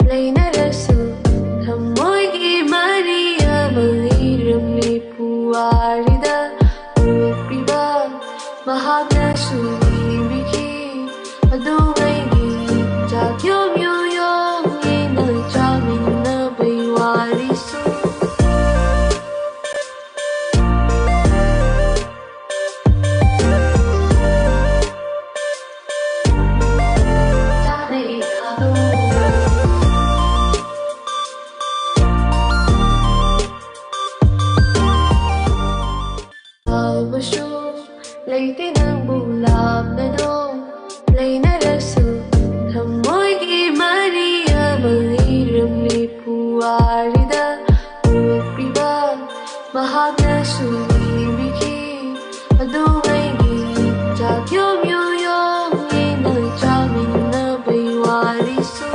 Speaker 12: Lainarasu thamoigi Maria Mairamni puarida upiba mahagnasu ibiki adungaigi jagyom yoyom ina chamina baiwarisu. Leite ng bulab na do Lainarasu thamoigi Maria Mairam ni puarida upiba mahagnasu ibiki adungaigi jagyom yoyom ina chamina baiwarisu.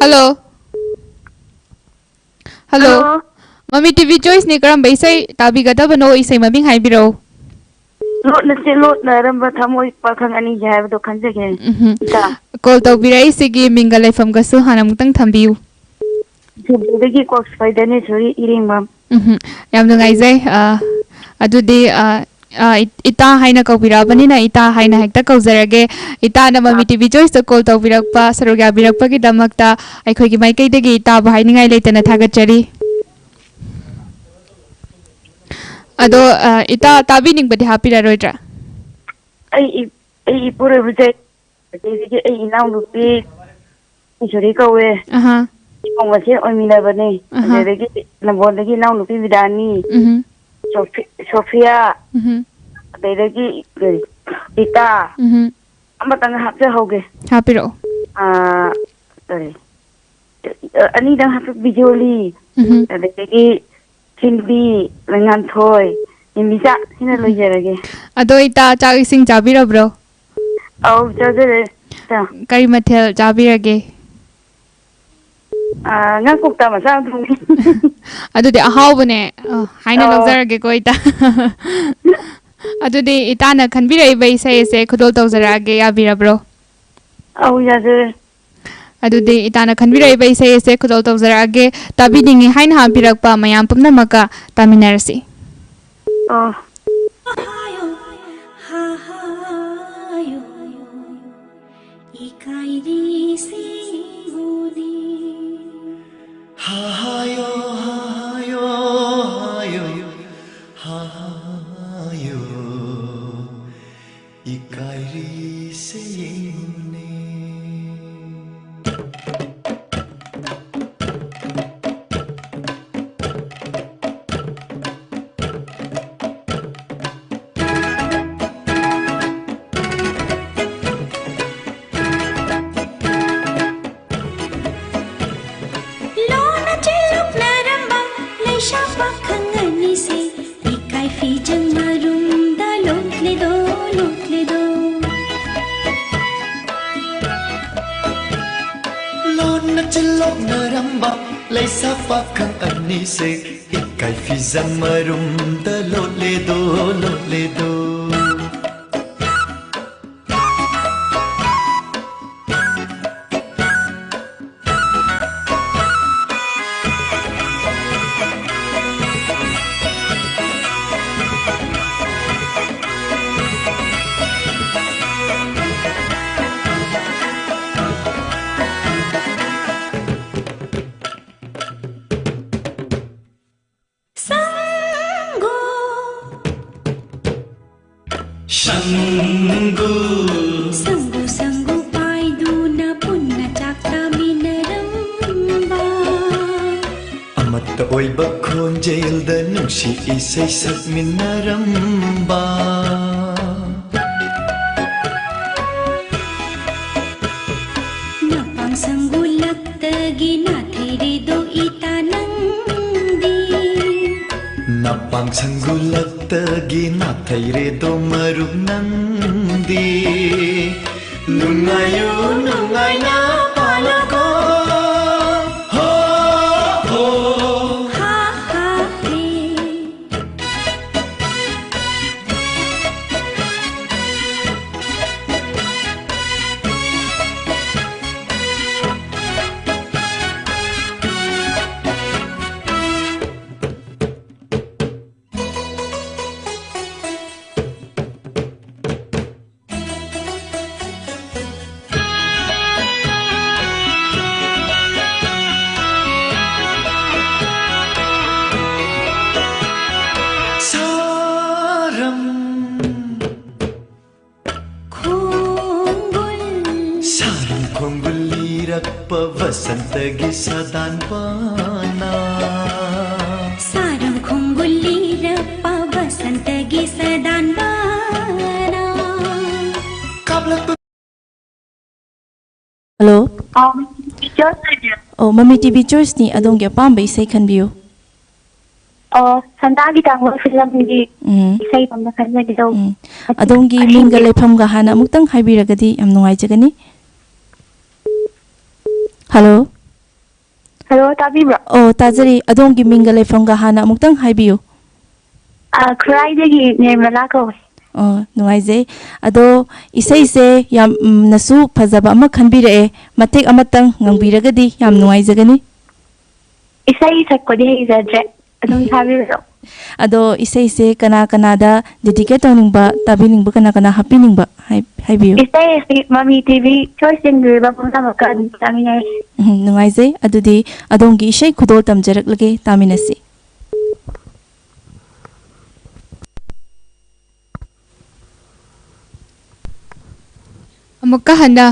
Speaker 2: Hello. Hello. Mami TV Choice ni karam isay tabi gada bano isay maming haibiro.
Speaker 13: Lot na si lot na ramba thamoy pakhang ani jai do khanjage.
Speaker 2: Call tawbirai sigi mingalai fam gasu hanamutang thambiu.
Speaker 13: Degi cox faidane sori iringmam.
Speaker 2: Yam nungai jai adudi ita haina kaubirabani na ita haina hekta kaujarage ita na Mami TV Choice to call tawbirakpa sarugya birakpa gi damakta aikhoi gi maikai degi ita ba hainingai leitana thagachari. Ado ita tabi ning badi happy roidra.
Speaker 13: Ai pure buje degi ai inau nupi sori kawe. Ong wase oi mina bane degi lambon degi inau nupi bidani. Sophia adagi Ita amatang hapse hoge
Speaker 2: hapiro
Speaker 13: sorry ani dang hap bijoli adagi Chingbi langan thoi imisa hina loijarage
Speaker 2: ado ita chak ising chabirabro
Speaker 13: au chadere ta
Speaker 2: kari mathel chabirage
Speaker 13: ngang kukta masa thong
Speaker 2: adudi ahawbane haina logjarage ko ita adudi itana khanbirai bai sai se khudol tawjarage yabirabro
Speaker 13: au yajere
Speaker 2: adudi itana khanbirai bai sai se khudol tawjarage tabidingi haina hapirakpa mayam pumnamaka taminarasi
Speaker 6: Isay sakminaramba
Speaker 4: Napang sanggulat tagi na do itanandi
Speaker 6: Napang sanggulat tagi na do marunandi Nungayo nungay na palako Vasantagi sadan pana
Speaker 4: Sarang khungguli rapa vasantagi sadan bana
Speaker 1: Hello Mami TV Choice ni adong ge pam bai sai khanbiu
Speaker 13: Santagi tangwa film gi isai pamna khanna gi do
Speaker 1: adong gi minga lefam ga hana muktang haibiragadi am nuai jagani Hello
Speaker 13: Hello tabibra
Speaker 1: tajari adong gi minga lefam ga hana muktang haibiu
Speaker 13: Khrai gi Nirmala ko
Speaker 1: nuai je ado isai se yam nasu phajaba ama khanbirae matek amatang ngangbiragadi yam nuai jagani
Speaker 13: isai sakodi hejadre adong thabiro
Speaker 1: ado isai se kana kana da dedicate tawning ba tabiningba kana kana hapiningba haibiu
Speaker 13: isai Mami TV Choice single ba pumta maka taminai
Speaker 1: nungai jai adudi adongi isai khudol tamjaraklage taminasi
Speaker 2: amukka handa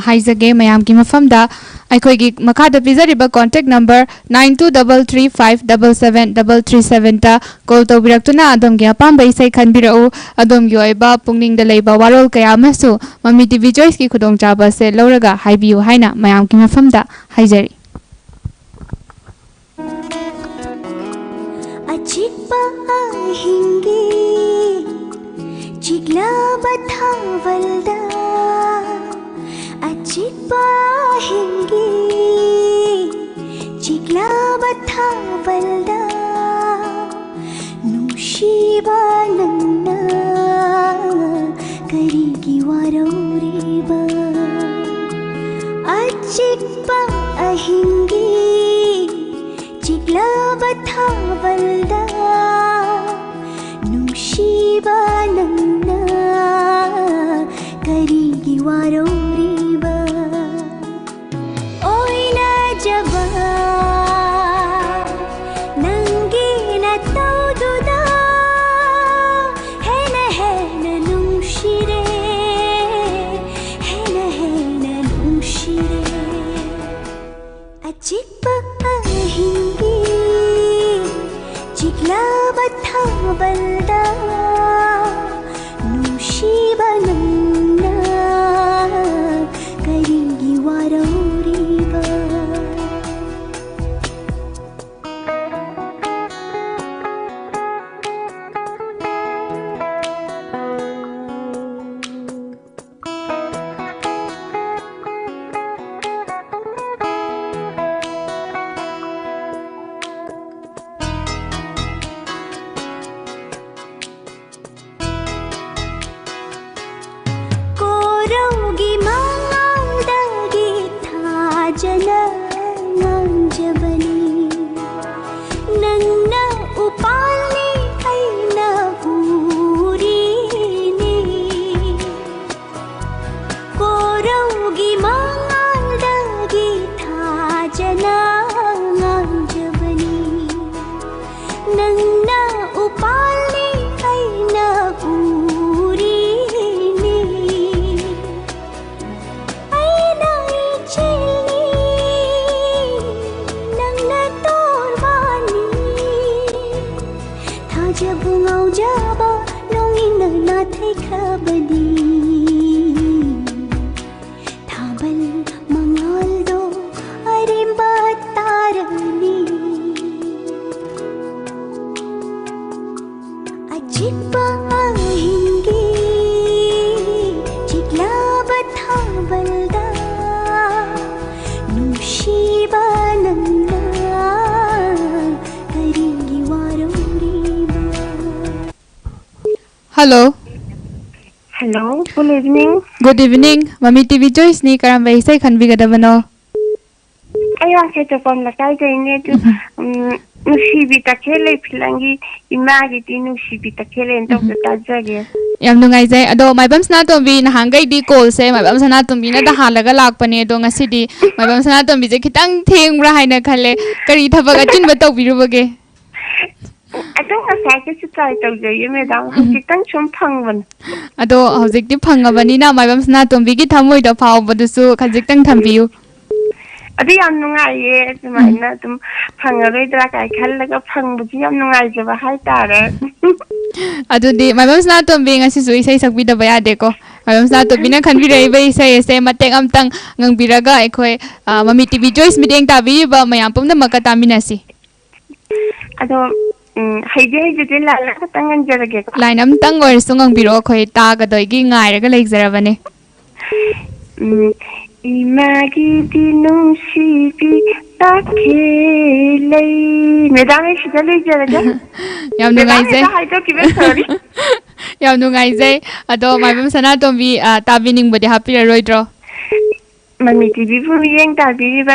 Speaker 2: haizage mayam ki mafamda ꯑꯩꯈꯣꯏꯒꯤ ꯃꯈꯥꯗ ꯄꯤꯖꯔꯤꯕ contact number 9233577337ꯗ call ꯇꯧꯕꯤꯔꯛꯇꯨꯅ ꯑꯗꯣꯝꯒꯤ ꯑꯄꯥꯝꯕ ꯏꯁꯩ ꯈꯟꯕꯤꯔꯛꯎ ꯑꯗꯣꯝꯒꯤ ꯑꯣꯏꯕ ꯄꯨꯛꯅꯤꯡꯗ ꯂꯩꯕ ꯋꯥꯔꯣꯜ ꯀꯌꯥ ꯑꯃꯁꯨ ꯃꯃꯤ ꯇꯤꯚꯤ ꯆꯣꯏꯁꯀꯤ ꯈꯨꯗꯣꯡꯆꯥꯕ ꯑꯁꯤ ꯂꯧꯔꯒ ꯍꯥꯏꯕꯤꯌꯨ ꯍꯥꯏꯅ ꯃꯌꯥꯝꯒꯤ ꯃꯐꯝꯗ ꯍꯥꯏꯖꯔꯤ
Speaker 4: अचिप्पा हिंगी चिगला बथावलदा अचिप्पा हिंगी चिगला बथावलदा नुशीबा नन्ना करीगी वारोरीबा अचिप्पा हिंगी चिगला बथावलदा नुशीबा नन्ना करीगी वारोरीबा ओइना जबा नंगी न तौदुदा हेन नुशिरे हेन नुशिरे अचिप्पा हिंगी चिगला बथावलदा नुशीबा नन्ना करीगी वारोरीबा कोरोगी मांगदगी था जना जबनी नन्ना उपाली ऐना पूरीनी कोरोगी मांगदगी था जना जबनी नन्ना उपाली ऐना पूरीनी ऐना इचेली नन्ना तोरवानी था जब ngau jaba nongin na thai khabadi thabal mangaldo arimba tarani अचिप्पा हिंगी चिगला बथावलदा नुशीबा नन्ना करीगी वारोरीबा
Speaker 2: hello
Speaker 13: hello good evening
Speaker 2: good evening mummy TV choice नि करम इसे खनबिगदबनो
Speaker 13: ꯑꯩ ꯇꯣꯄꯝ ꯂꯩꯀꯥꯏꯗꯩꯅꯦ ꯑꯗꯨ ꯅꯨꯡꯁꯤꯕꯤ ꯇꯈꯦꯜꯂꯩ ꯐꯤꯂꯝꯒꯤ ꯏꯃꯥꯒꯤꯗꯤ ꯅꯨꯡꯁꯤꯕꯤ ꯇꯈꯦꯜꯂꯩꯅ ꯇꯧꯕꯗ ꯇꯥꯖꯒꯦ
Speaker 2: ꯌꯥꯝ ꯅꯨꯡꯉꯥꯏꯖꯩ ꯑꯗꯣ ꯃꯥꯏꯕꯝ ꯁꯅꯥꯇꯣꯝꯕꯤ ꯅꯍꯥꯟꯒꯩꯗꯤ ꯀꯣꯜꯁꯦ ꯃꯥꯏꯕꯝ ꯁꯅꯥꯇꯣꯝꯕꯤꯅ ꯍꯥꯜꯂꯒ ꯂꯥꯛꯄꯅꯦ ꯑꯗꯣ ꯉꯁꯤꯗꯤ ꯃꯥꯏꯕꯝ ꯁꯅꯥꯇꯣꯝꯕꯤꯁꯦ ꯈꯤꯇꯪ ꯊꯦꯡꯕ꯭ꯔꯥ ꯍꯥꯏꯅ ꯈꯜꯂꯦ ꯀꯔꯤ ꯊꯕꯛ ꯑꯆꯤꯟꯕ ꯇꯧꯕꯤꯔꯨꯕꯒꯦ
Speaker 13: ꯑꯗꯨꯝ ꯉꯁꯥꯏꯒꯁꯨ ꯇ꯭ꯔꯥꯏ ꯇꯧꯖꯩꯌꯦ ꯃꯦꯗꯥꯝ ꯍꯧꯖꯤꯛꯇꯪ ꯁꯨꯝ ꯐꯪꯕꯅꯦ
Speaker 2: ꯑꯗꯣ ꯍꯧꯖꯤꯛꯇꯤ ꯐꯪꯉꯕꯅꯤꯅ ꯃꯥꯏꯕꯝ ꯁꯅꯥꯇꯣꯝꯕꯤꯒꯤ ꯊꯃꯣꯏꯗ ꯐꯥꯎꯕꯗꯨꯁꯨ ꯈꯖꯤꯛꯇꯪ ꯊꯝꯕꯤꯌꯨ
Speaker 13: ꯑꯗꯨ ꯌꯥꯝ ꯅꯨꯡꯉꯥꯏꯌꯦ ꯑꯗꯨꯃꯥꯏꯅ ꯑꯗꯨꯝ ꯐꯪꯉꯔꯣꯏꯗ꯭ꯔꯥ ꯀꯥꯏ ꯈꯜꯂꯒ ꯐꯪꯕꯁꯤ ꯌꯥꯝ ꯅꯨꯡꯉꯥꯏꯖꯕ ꯍꯥꯏꯇꯥꯔꯦ
Speaker 2: ꯑꯗꯨꯗꯤ ꯃꯥꯏꯕꯝ ꯁꯅꯥꯇꯣꯝꯕꯤ ꯉꯁꯤꯁꯨ ꯏꯁꯩ ꯁꯛꯄꯤꯗꯕ ꯌꯥꯗꯦꯀꯣ ꯃꯥꯏꯕꯝ ꯁꯅꯥꯇꯣꯝꯕꯤꯅ ꯈꯟꯕꯤꯔꯛꯏꯕ ꯏꯁꯩ ꯑꯁꯦ ꯃꯇꯦꯛ ꯑꯃꯇꯪ ꯉꯪꯕꯤꯔꯒ ꯑꯩꯈꯣꯏ ꯃꯃꯤ ꯇꯤꯚꯤ ꯆꯣꯏꯁ ꯃꯤꯠꯌꯦꯡ ꯇꯥꯕꯤꯔꯤꯕ ꯃꯌꯥꯝ ꯄꯨꯝꯅꯃꯛꯀ ꯇꯥꯃꯤꯟꯅꯁꯤ
Speaker 13: ꯑꯗꯣ ꯍꯩꯖꯗꯤ ꯂꯥꯏꯟ ꯈꯛꯇꯪ ꯉꯪꯖꯔꯒꯦꯀꯣ
Speaker 2: ꯂꯥꯏꯟ ꯑꯃꯇꯪ ꯑꯣꯏꯔꯁꯨ ꯉꯪꯕꯤꯔꯛꯑꯣ ꯑꯩꯈꯣꯏ ꯇꯥꯒꯗꯣꯏꯒꯤ ꯉꯥꯏꯔꯒ ꯂꯩꯖꯔꯕꯅꯦ
Speaker 13: 이마기디 농시비 딱해레이 매담에 시달리잖아요.
Speaker 2: ꯌꯥꯝ ꯅꯨꯡꯉꯥꯏꯖꯩ
Speaker 13: 하이도기면 sorry.
Speaker 2: ꯌꯥꯝ ꯅꯨꯡꯉꯥꯏꯖꯩ ꯑꯗꯣ ꯃꯥꯏꯕꯝ ꯁꯅꯥꯇꯣꯝꯕꯤ ꯇꯥꯕꯤꯅꯤꯡꯕꯗꯤ ꯍꯥꯞꯄꯤꯔꯔꯣꯏꯗ꯭ꯔꯣ
Speaker 13: ꯃꯃꯤ ꯇꯤꯚꯤ ꯃꯤꯠꯌꯦꯡ ꯇꯥꯕꯤꯔꯤꯕ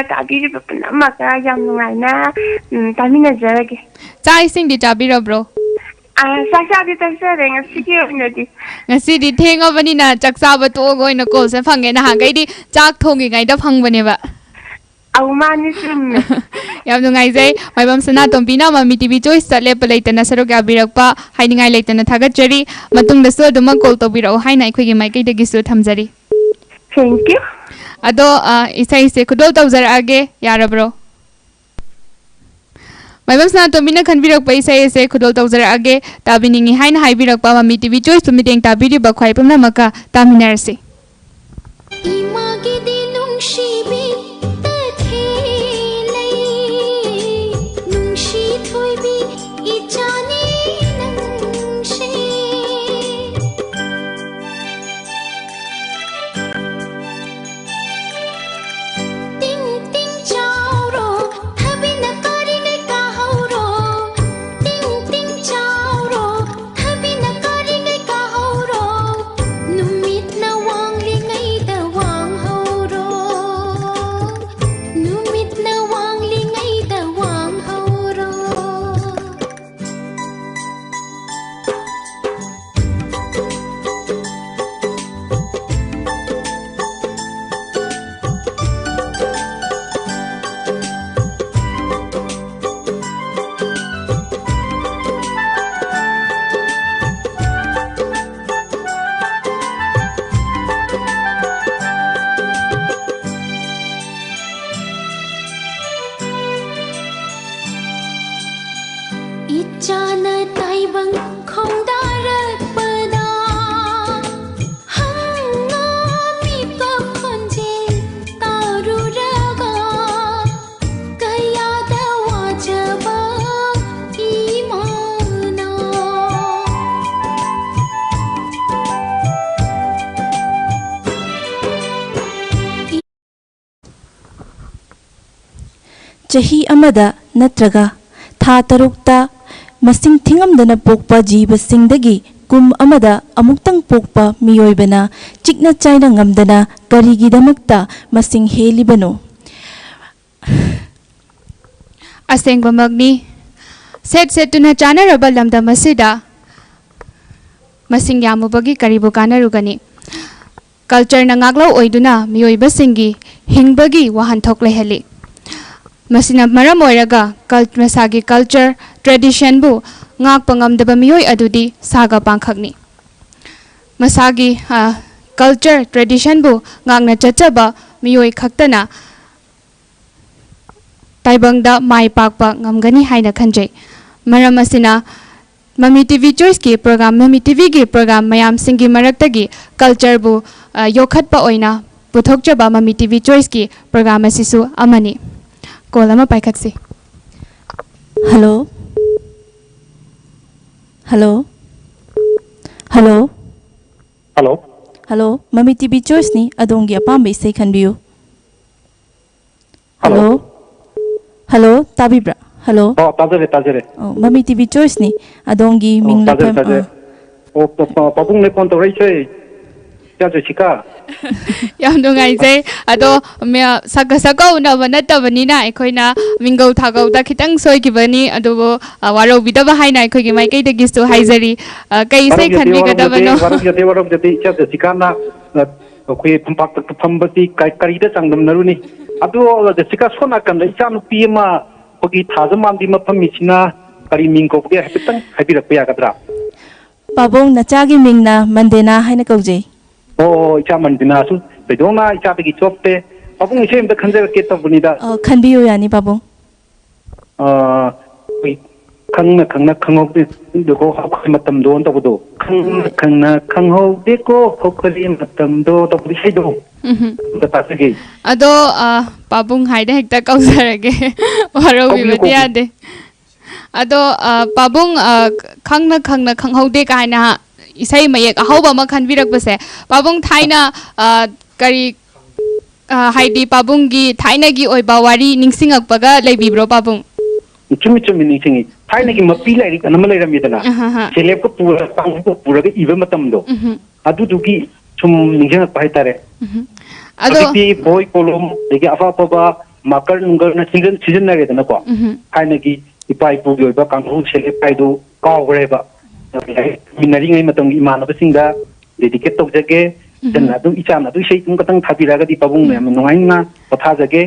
Speaker 13: ꯄꯨꯝꯅꯃꯛꯀ ꯌꯥꯝ ꯅꯨꯡꯉꯥꯏꯅ ꯇꯥꯃꯤꯟꯅꯖꯔꯒꯦ.
Speaker 2: ꯆꯥꯛ ꯏꯁꯤꯡꯗꯤ ꯆꯥꯕꯤꯔꯕ꯭ꯔꯣ
Speaker 13: ꯆꯥꯛ ꯆꯥꯗꯤ ꯆꯥꯛꯆꯔꯦ ꯉꯁꯤꯒꯤ ꯑꯣꯏꯅꯗꯤ.
Speaker 2: ꯉꯁꯤꯗꯤ ꯊꯦꯡꯉꯕꯅꯤꯅ ꯆꯥꯛ ꯆꯥꯕ ꯇꯣꯛꯑꯒ ꯑꯣꯏꯅ ꯀꯣꯜꯁꯦ ꯐꯪꯉꯦ ꯅꯍꯥꯟꯒꯩꯗꯤ ꯆꯥꯛ ꯊꯣꯡꯉꯤꯉꯩꯗ ꯐꯪꯕꯅꯦꯕ.
Speaker 13: ꯑꯧ ꯃꯥꯅꯤ ꯆꯨꯝꯃꯦ.
Speaker 2: ꯌꯥꯝ ꯅꯨꯡꯉꯥꯏꯖꯩ ꯃꯥꯏꯕꯝ ꯁꯅꯥꯇꯣꯝꯕꯤꯅ ꯃꯃꯤ ꯇꯤꯚꯤ ꯆꯣꯏꯁꯇ ꯂꯦꯞꯄ ꯂꯩꯇꯅ ꯁꯔꯨꯛ ꯌꯥꯕꯤꯔꯛꯄ ꯍꯥꯏꯅꯤꯡꯉꯥꯏ ꯂꯩꯇꯅ ꯊꯥꯒꯠꯆꯔꯤ ꯃꯇꯨꯡꯗꯁꯨ ꯑꯗꯨꯃꯛ ꯀꯣꯜ ꯇꯧꯕꯤꯔꯛꯎ ꯍꯥꯏꯅ ꯑꯩꯈꯣꯏꯒꯤ ꯃꯥꯏꯀꯩꯗꯒꯤꯁꯨ ꯊꯝꯖꯔꯤ.
Speaker 13: Thank you.
Speaker 2: ꯑꯗꯣ ꯏꯁꯩꯁꯦ ꯈꯨꯗꯣꯜ ꯇꯧꯖꯔꯛꯑꯒꯦ ꯌꯥꯔꯕ꯭ꯔꯣ ꯃꯥꯏꯕꯝ ꯁꯅꯥꯇꯣꯝꯕꯤꯅ ꯈꯟꯕꯤꯔꯛꯄ ꯏꯁꯩ ꯑꯁꯦ ꯈꯨꯗꯣꯜ ꯇꯧꯖꯔꯛꯑꯒꯦ ꯇꯥꯕꯤꯅꯤꯡꯉꯤ ꯍꯥꯏꯅ ꯍꯥꯏꯕꯤꯔꯛꯄ ꯃꯃꯤ ꯇꯤꯚꯤ ꯆꯣꯏꯁꯄꯨ ꯃꯤꯠꯌꯦꯡ ꯇꯥꯕꯤꯔꯤꯕ ꯈ꯭ꯋꯥꯏ ꯄꯨꯝꯅꯃꯛꯀ ꯇꯥꯃꯤꯟꯅꯔꯁꯤ
Speaker 12: 이마기디 농시비 따테레 농시 토이비 이자니 낭시 띵띵 차오로 타비나 까리네 까하오로 띵띵 차오로 타비나 까리네 까하오로 눈밑나 왕링아이다 왕하오로 눈밑나 왕링아이다 왕하오로 있잖아 따이방 콩다락바다 항암이 bab번질 따루라가 가야다 와자바 이마나
Speaker 1: ꯆꯍꯤ ꯑꯃꯗ ꯅꯠꯇ꯭ꯔꯒ ꯊꯥ ꯇꯔꯨꯛꯇ ꯃꯁꯤꯡ ꯊꯤꯉꯝꯗꯅ ꯄꯣꯛꯄ ꯖꯤꯕꯁꯤꯡꯗꯒꯤ ꯀꯨꯝ ꯑꯃꯗ ꯑꯃꯨꯛꯇꯪ ꯄꯣꯛꯄ ꯃꯤꯑꯣꯏꯕꯅ ꯆꯤꯛꯅ ꯆꯥꯏꯅ ꯉꯝꯗꯅ ꯀꯔꯤꯒꯤꯗꯃꯛꯇ ꯃꯁꯤꯡ ꯍꯦꯜꯂꯤꯕꯅꯣ
Speaker 2: ꯑꯁꯦꯡꯕꯃꯛꯅꯤ ꯁꯦꯠ ꯁꯦꯠꯇꯨꯅ ꯆꯥꯅꯔꯕ ꯂꯝꯗꯝ ꯑꯁꯤꯗ ꯃꯁꯤꯡ ꯌꯥꯝꯃꯨꯕꯒꯤ ꯀꯔꯤꯕꯨ ꯀꯥꯟꯅꯔꯨꯒꯅꯤ ꯀꯜꯆꯔꯅ ꯉꯥꯛꯂꯧ ꯑꯣꯏꯗꯨꯅ ꯃꯤꯑꯣꯏꯕꯁꯤꯡꯒꯤ ꯍꯤꯡꯕꯒꯤ ꯋꯥꯍꯟꯊꯣꯛ ꯂꯩꯍꯜꯂꯤ ꯃꯁꯤꯅ ꯃꯔꯝ ꯑꯣꯏꯔꯒ ꯃꯁꯥꯒꯤ ꯀꯜꯆꯔ ꯇ꯭ꯔꯦꯗꯤꯁꯟꯕꯨ ꯉꯥꯛꯄ ꯉꯝꯗꯕ ꯃꯤꯑꯣꯏ ꯑꯗꯨꯗꯤ ꯁꯥꯒ ꯄꯥꯡꯈꯛꯅꯤ ꯃꯁꯥꯒꯤ ꯀꯜꯆꯔ ꯇ꯭ꯔꯦꯗꯤꯁꯟꯕꯨ ꯉꯥꯛꯅ ꯆꯠꯆꯕ ꯃꯤꯑꯣꯏ ꯈꯛꯇꯅ ꯇꯥꯏꯕꯪꯗ ꯃꯥꯏ ꯄꯥꯛꯄ ꯉꯝꯒꯅꯤ ꯍꯥꯏꯅ ꯈꯟꯖꯩ ꯃꯔꯝ ꯑꯁꯤꯅ ꯃꯃꯤ ꯇꯤꯚꯤ ꯆꯣꯏꯁꯀꯤ ꯄ꯭ꯔꯣꯒ꯭ꯔꯥꯝ ꯃꯃꯤ ꯇꯤꯚꯤꯒꯤ ꯄ꯭ꯔꯣꯒ꯭ꯔꯥꯝ ꯃꯌꯥꯝꯁꯤꯡꯒꯤ ꯃꯔꯛꯇꯒꯤ ꯀꯜꯆꯔꯕꯨ ꯌꯣꯛꯈꯠꯄ ꯑꯣꯏꯅ ꯄꯨꯊꯣꯛꯆꯕ ꯃꯃꯤ ꯇꯤꯚꯤ ꯆꯣꯏꯁꯀꯤ ꯄ꯭ꯔꯣꯒ꯭ꯔꯥꯝ ꯑꯁꯤꯁꯨ ꯑꯃꯅꯤ ꯀꯣꯜ ꯑꯃ ꯄꯥꯏꯈꯠꯁꯤ
Speaker 1: hello hello hello
Speaker 14: hello
Speaker 1: hello mummy TV ꯆꯣꯏꯁꯅꯤ ꯑꯗꯣꯝꯒꯤ ꯑꯄꯥꯝꯕ ꯏꯁꯩ ꯈꯟꯕꯤꯌꯨ ꯍꯜꯂꯣ ꯍꯜꯂꯣ ꯇꯥꯕꯤꯕ꯭ꯔꯥ ꯍꯜꯂꯣ
Speaker 14: ꯇꯥꯖꯔꯦ ꯇꯥꯖꯔꯦ
Speaker 1: ꯃꯃꯤ ꯇꯤꯚꯤ ꯆꯣꯏꯁꯅꯤ ꯑꯗꯣꯝꯒꯤ ꯃꯤꯡ
Speaker 14: ꯇꯥꯖꯔꯦ ꯇꯥꯖꯔꯦ ꯄꯥꯕꯨꯡꯅꯦ ꯐꯣꯟ ꯇꯧꯔꯛꯏꯁꯦ ꯆꯥꯖꯣꯏꯁꯤꯀꯥ
Speaker 2: ꯌꯥꯝ ꯅꯨꯡꯉꯥꯏꯖꯩ ꯑꯗꯣ ꯁꯛꯀ ꯎꯅꯕ ꯅꯠꯇꯕꯅꯤꯅ ꯑꯩꯈꯣꯏꯅ ꯃꯤꯡꯒꯧ ꯊꯥꯒꯧꯗ ꯈꯤꯇꯪ ꯁꯣꯏꯈꯤꯕꯅꯤ ꯑꯗꯨꯕꯨ ꯋꯥꯔꯧꯕꯤꯗꯕ ꯍꯥꯏꯅ ꯑꯩꯈꯣꯏꯒꯤ ꯃꯥꯏꯀꯩꯗꯒꯤꯁꯨ ꯍꯥꯏꯖꯔꯤ ꯀꯩ ꯏꯁꯩ ꯈꯟꯕꯤꯒꯗꯕꯅꯣ
Speaker 14: ꯋꯥꯔꯧꯖꯗꯦ ꯏꯆꯥ ꯖꯦꯁꯤꯀꯥꯅ ꯑꯩꯈꯣꯏ ꯐꯝꯄꯥꯛꯇ ꯐꯝꯕꯁꯤ ꯀꯔꯤꯗ ꯆꯥꯡꯗꯝꯅꯔꯨꯅꯤ ꯑꯗꯣ ꯖꯦꯁꯤꯀꯥ ꯁꯣꯝ ꯅꯥꯀꯟꯗ ꯏꯆꯥ ꯅꯨꯄꯤ ꯑꯃ ꯑꯩꯈꯣꯏꯒꯤ ꯊꯥꯖ ꯃꯥꯟꯕꯤ ꯃꯐꯝꯁꯤꯅ ꯀꯔꯤ ꯃꯤꯡ ꯀꯧꯕꯒꯦ ꯍꯥꯏꯐꯦꯠꯇꯪ ꯍꯥꯏꯕꯤꯔꯛꯄ ꯌꯥꯒꯗ꯭ꯔꯥ
Speaker 1: ꯄꯥꯕꯨꯡ ꯅꯆꯥꯒꯤ ꯃꯤꯡꯅ ꯃꯟꯗꯦꯅꯥ ꯍꯥꯏꯅ ꯀꯧꯖꯩ
Speaker 14: ꯑꯣ ꯏꯆꯥ ꯃꯟꯗꯤꯅꯥꯁꯨ ꯀꯩꯗꯧꯅ ꯏꯆꯥꯗꯒꯤ ꯆꯣꯞꯇꯦ ꯄꯥꯕꯨꯡ ꯏꯁꯩ ꯑꯝꯇ ꯈꯟꯖꯔꯛꯀꯦ ꯇꯧꯕꯅꯤꯗ
Speaker 1: ꯈꯟꯕꯤꯌꯨ ꯌꯥꯅꯤ ꯄꯥꯕꯨꯡ
Speaker 14: ꯑꯩꯈꯣꯏ ꯈꯪꯅ ꯈꯪꯅ ꯈꯪꯍꯧꯗꯦꯀꯣ ꯍꯧꯈ꯭ꯔꯦ ꯃꯇꯝꯗꯣ ꯇꯧꯕꯗꯣ ꯈꯪꯅ ꯈꯪꯅ ꯈꯪꯍꯧꯗꯦꯀꯣ ꯍꯧꯈ꯭ꯔꯦ ꯃꯇꯝꯗꯣ ꯇꯧꯕꯗꯣ ꯏꯁꯩꯗꯣ ꯑꯝꯇ ꯇꯥꯖꯒꯦ
Speaker 2: ꯑꯗꯣ ꯄꯥꯕꯨꯡ ꯍꯥꯏꯅ ꯍꯦꯛꯇ ꯀꯧꯖꯔꯒꯦ ꯋꯥꯔꯧꯕꯤꯕꯗꯤ ꯌꯥꯗꯦ ꯑꯗꯣ ꯄꯥꯕꯨꯡ ꯈꯪꯅ ꯈꯪꯅ ꯈꯪꯍꯧꯗꯦ ꯀꯥꯏꯅ ꯏꯁꯩ ꯃꯌꯦꯛ ꯑꯍꯧꯕ ꯑꯃ ꯈꯟꯕꯤꯔꯛꯄꯁꯦ ꯄꯥꯕꯨꯡ ꯊꯥꯏꯅ ꯀꯔꯤ ꯍꯥꯏꯗꯤ ꯄꯥꯕꯨꯡꯒꯤ ꯊꯥꯏꯅꯒꯤ ꯑꯣꯏꯕ ꯋꯥꯔꯤ ꯅꯤꯡꯁꯤꯡꯉꯛꯄꯒ ꯂꯩꯕꯤꯕ꯭ꯔꯣ ꯄꯥꯕꯨꯡ
Speaker 14: ꯆꯨꯝꯃꯤ ꯆꯨꯝꯃꯤ ꯅꯤꯡꯁꯤꯡꯉꯤ ꯊꯥꯏꯅꯒꯤ ꯃꯄꯤ ꯂꯥꯏꯔꯤꯛ ꯑꯃ ꯂꯩꯔꯝꯃꯤꯗꯅ ꯁꯦꯂꯦꯞꯀ ꯄꯨꯔꯒ ꯀꯥꯡꯕꯨꯒ ꯄꯨꯔꯒ ꯏꯕ ꯃꯇꯝꯗꯣ ꯑꯗꯨꯗꯨꯒꯤ ꯁꯨꯝ ꯅꯤꯡꯁꯤꯡꯉꯛꯄ ꯍꯥꯏꯇꯥꯔꯦ ꯍꯧꯖꯤꯛꯇꯤ ꯕꯣꯏ ꯀꯣꯂꯣꯝ ꯑꯗꯒꯤ ꯑꯐ ꯑꯐꯕ ꯃꯥꯀꯔ ꯅꯨꯡꯒꯔꯅ ꯁꯤꯖꯤꯟꯅꯔꯦꯗꯅꯀꯣ ꯊꯥꯏꯅꯒꯤ ꯏꯄꯥ ꯏꯄꯨꯒꯤ ꯑꯣꯏꯕ ꯀꯥꯡꯈꯣꯡ ꯁꯦꯂꯦꯞ ꯍꯥꯏꯗꯨ ꯀꯥꯎꯈ꯭ꯔꯦꯕ ꯃꯤꯟꯅꯔꯤꯉꯩ ꯃꯇꯝꯒꯤ ꯏꯃꯥꯟꯅꯕꯁꯤꯡꯗ ꯗꯦꯗꯤꯀꯦꯠ ꯇꯧꯖꯒꯦ ꯏꯆꯥꯅ ꯑꯗꯨ ꯏꯁꯩ ꯑꯗꯨꯝ ꯈꯛꯇꯪ ꯊꯥꯕꯤꯔꯛꯑꯒꯗꯤ ꯄꯥꯕꯨꯡ ꯌꯥꯝꯅ ꯅꯨꯡꯉꯥꯏꯅ ꯄꯣꯊꯥꯖꯒꯦ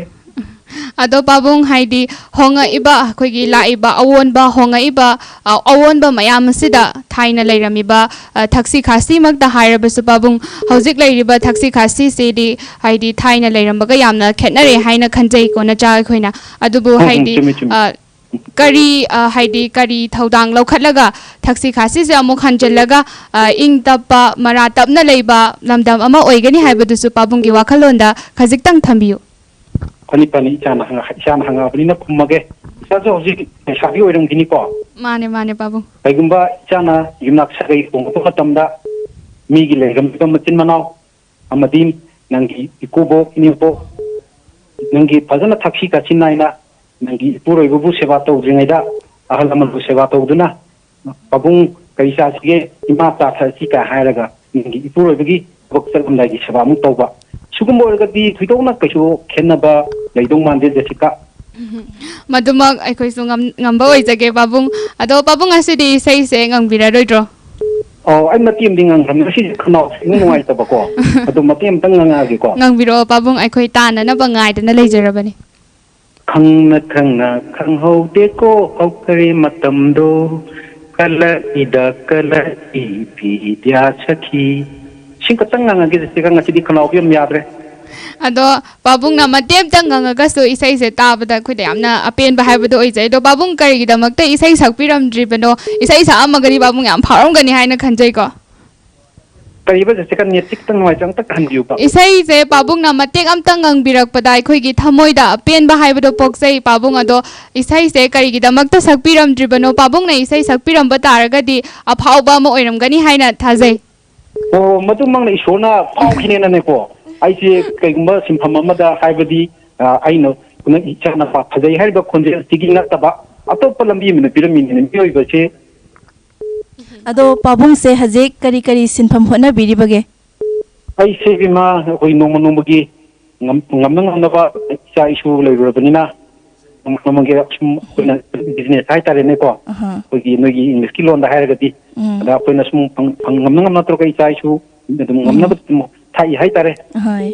Speaker 2: Ado pabung haidi honga iba koigi la iba awon ba honga iba awon ba mayam sida thaina leiramiba thaksi khasi magda hairabasu pabung hojik leiriba thaksi khasi se di haidi thaina leirambaga yamna khetnare haina khanjai kona cha khoina adubu haidi kari haidi kari thodang lokhatlaga thaksi khasi se amuk hanjalaga ing tappa mara tapna leiba lamdam ama oigani haibadusu pabung gi wakhalonda khajiktang thambiyu
Speaker 14: Pani pani ichana hanga pani na kumage isa jo hoji shabi oiram gini ko
Speaker 2: mane babu
Speaker 14: kaigumba ichana yumnak sagai ong to katamda mi gi legam to matin manao amadi nangi ikubo inibo nangi phajana thakhi ka chinaina nangi puroi bu seba to jingaida ahalaman bu seba to duna babung kaisa sige ima ta thasi ka hairaga nangi puroi bagi boksal amdagi seba mu toba sugum orgadi thidona kaisho khenaba leidong mande Jessica
Speaker 2: madumag ai khoi su ngamba oi jage babung ado babung asidi sei se ngangbira roidro
Speaker 14: ai matim ding ngang si khno ngai ta bako ado matim tang nga gi ko
Speaker 2: ngangbiro babung ai khoi tana na bangai da na leijarabani
Speaker 14: khangna khang ho de ko okari matam do kala ida kala I pi dia sakhi sing ka tang nga gi Jessica ngasidi khno bi yadre
Speaker 2: ado babung na matem tang nganga su isai se tabada khoi da yamna apen ba haibado oi jai do babung kari gi damakta isai sakpiram dribano isai sa amagari babung yam pharom gani haina khanjai ko
Speaker 14: kari ba se kan netik tang wai jang tak handiu ba
Speaker 2: isai se babung na matek am tang ngang birak padai khoi gi thamoi da apen ba haibado poksai babung ado isai se kari gi damakta sakpiram dribano babung na isai sakpiram ba taragadi aphau ba mo oiram gani haina thajai
Speaker 14: madu mang na isona phau khine na ne ko ai se kaigumba simpham amada haibadi aino kuna ichana pa phajai haiba khonje sigi na taba atop lambi min piramid ne mioi ba che
Speaker 1: ado pabung se haje kari kari sinpham hona biribage
Speaker 14: ai se bima hoi nong gi ngamna na ba cha isu leirabani na nong ge sum kuna business hai tare ne ko hoi gi nogi english ki lon da hairagati da koina sum ngamna tro kai cha isu ngamna thai hai tare
Speaker 1: hai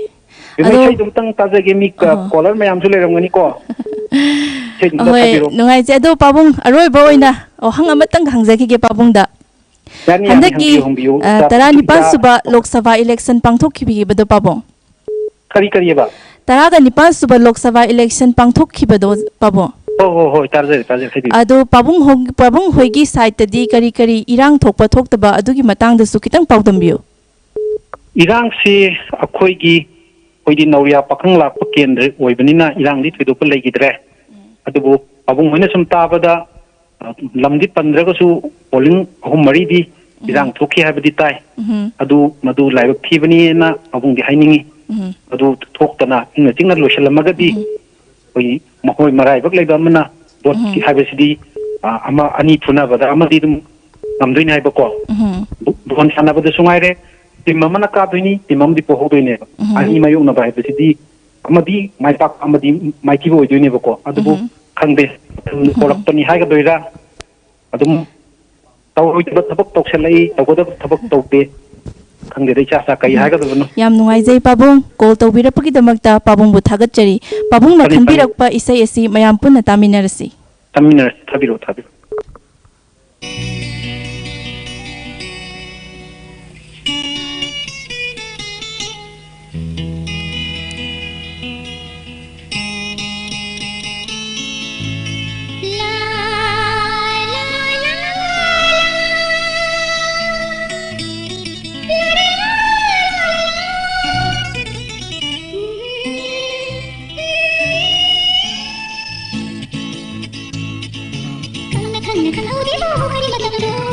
Speaker 14: ado sei dum tang ta jage mi color mayam su leramgani ko
Speaker 1: hoi nungai je ado pabung aroi bo oina o hang amatang hangjaki ge pabung da handaki tarani pansuba lok sabha election pangthokhibi bado pabung
Speaker 14: kari ba
Speaker 1: taraga nipan suba lok sabha election pangthokhibi do pabung
Speaker 14: ho tarje
Speaker 1: ado pabung hoigi side di kari kari irang thokpa thoktaba adugi matang da su kitang pawdambiu
Speaker 14: irang si akhoi gi hoidi nauria pakhang lak pa kendra oibanina irang di thido pa legidre adubu abung hoina sum tabada lamdi 15 ga su polling hum mari di irang thokhi habadi tai adu madu laibak thibani na abung di hainingi adu thoktana inga chingna loisalamaga di hoi mahoi marai bak leiba mana bot ki habasidi ama ani thuna bada ama di dum namdoin haiba ko bon sana bada sungaire timamana ka doini timam di poho doine ani mayu na bai besidi amadi mai pak amadi mai ki boi doine bako adu khangde kolak pani hai ga doira adum tawoi tabak tok selai tawda tabak tokte khangde dei cha sa kai hai ga dono
Speaker 1: yam nungai jai pabung call tawbirapagi damakta pabung bu thagatchari pabung na khanbirakpa isai asi mayam punna taminarasi
Speaker 14: thabiro
Speaker 12: Kan hau di bawah hari matang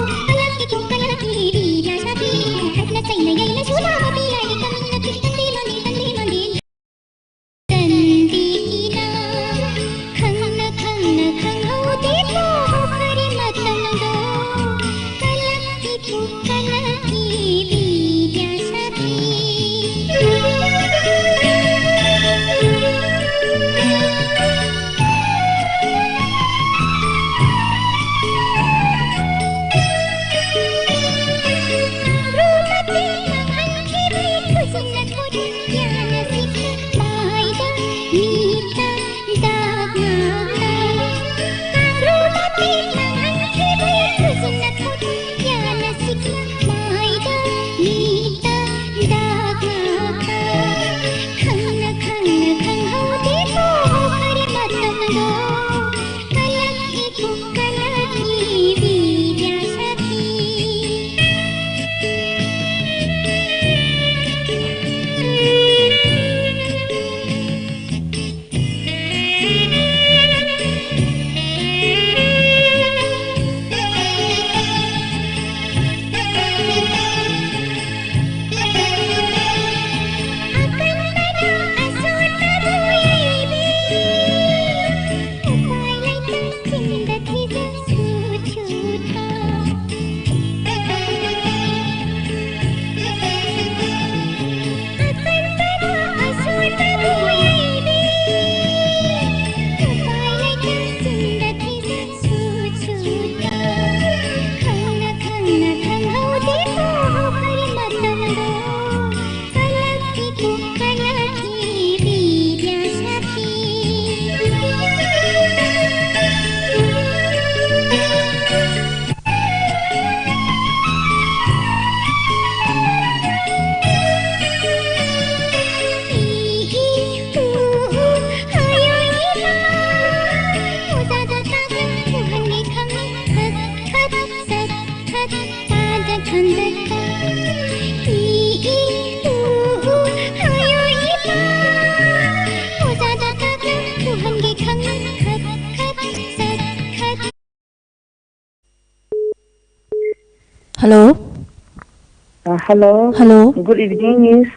Speaker 11: Hello.
Speaker 1: Hello.
Speaker 11: Good evening, Miss.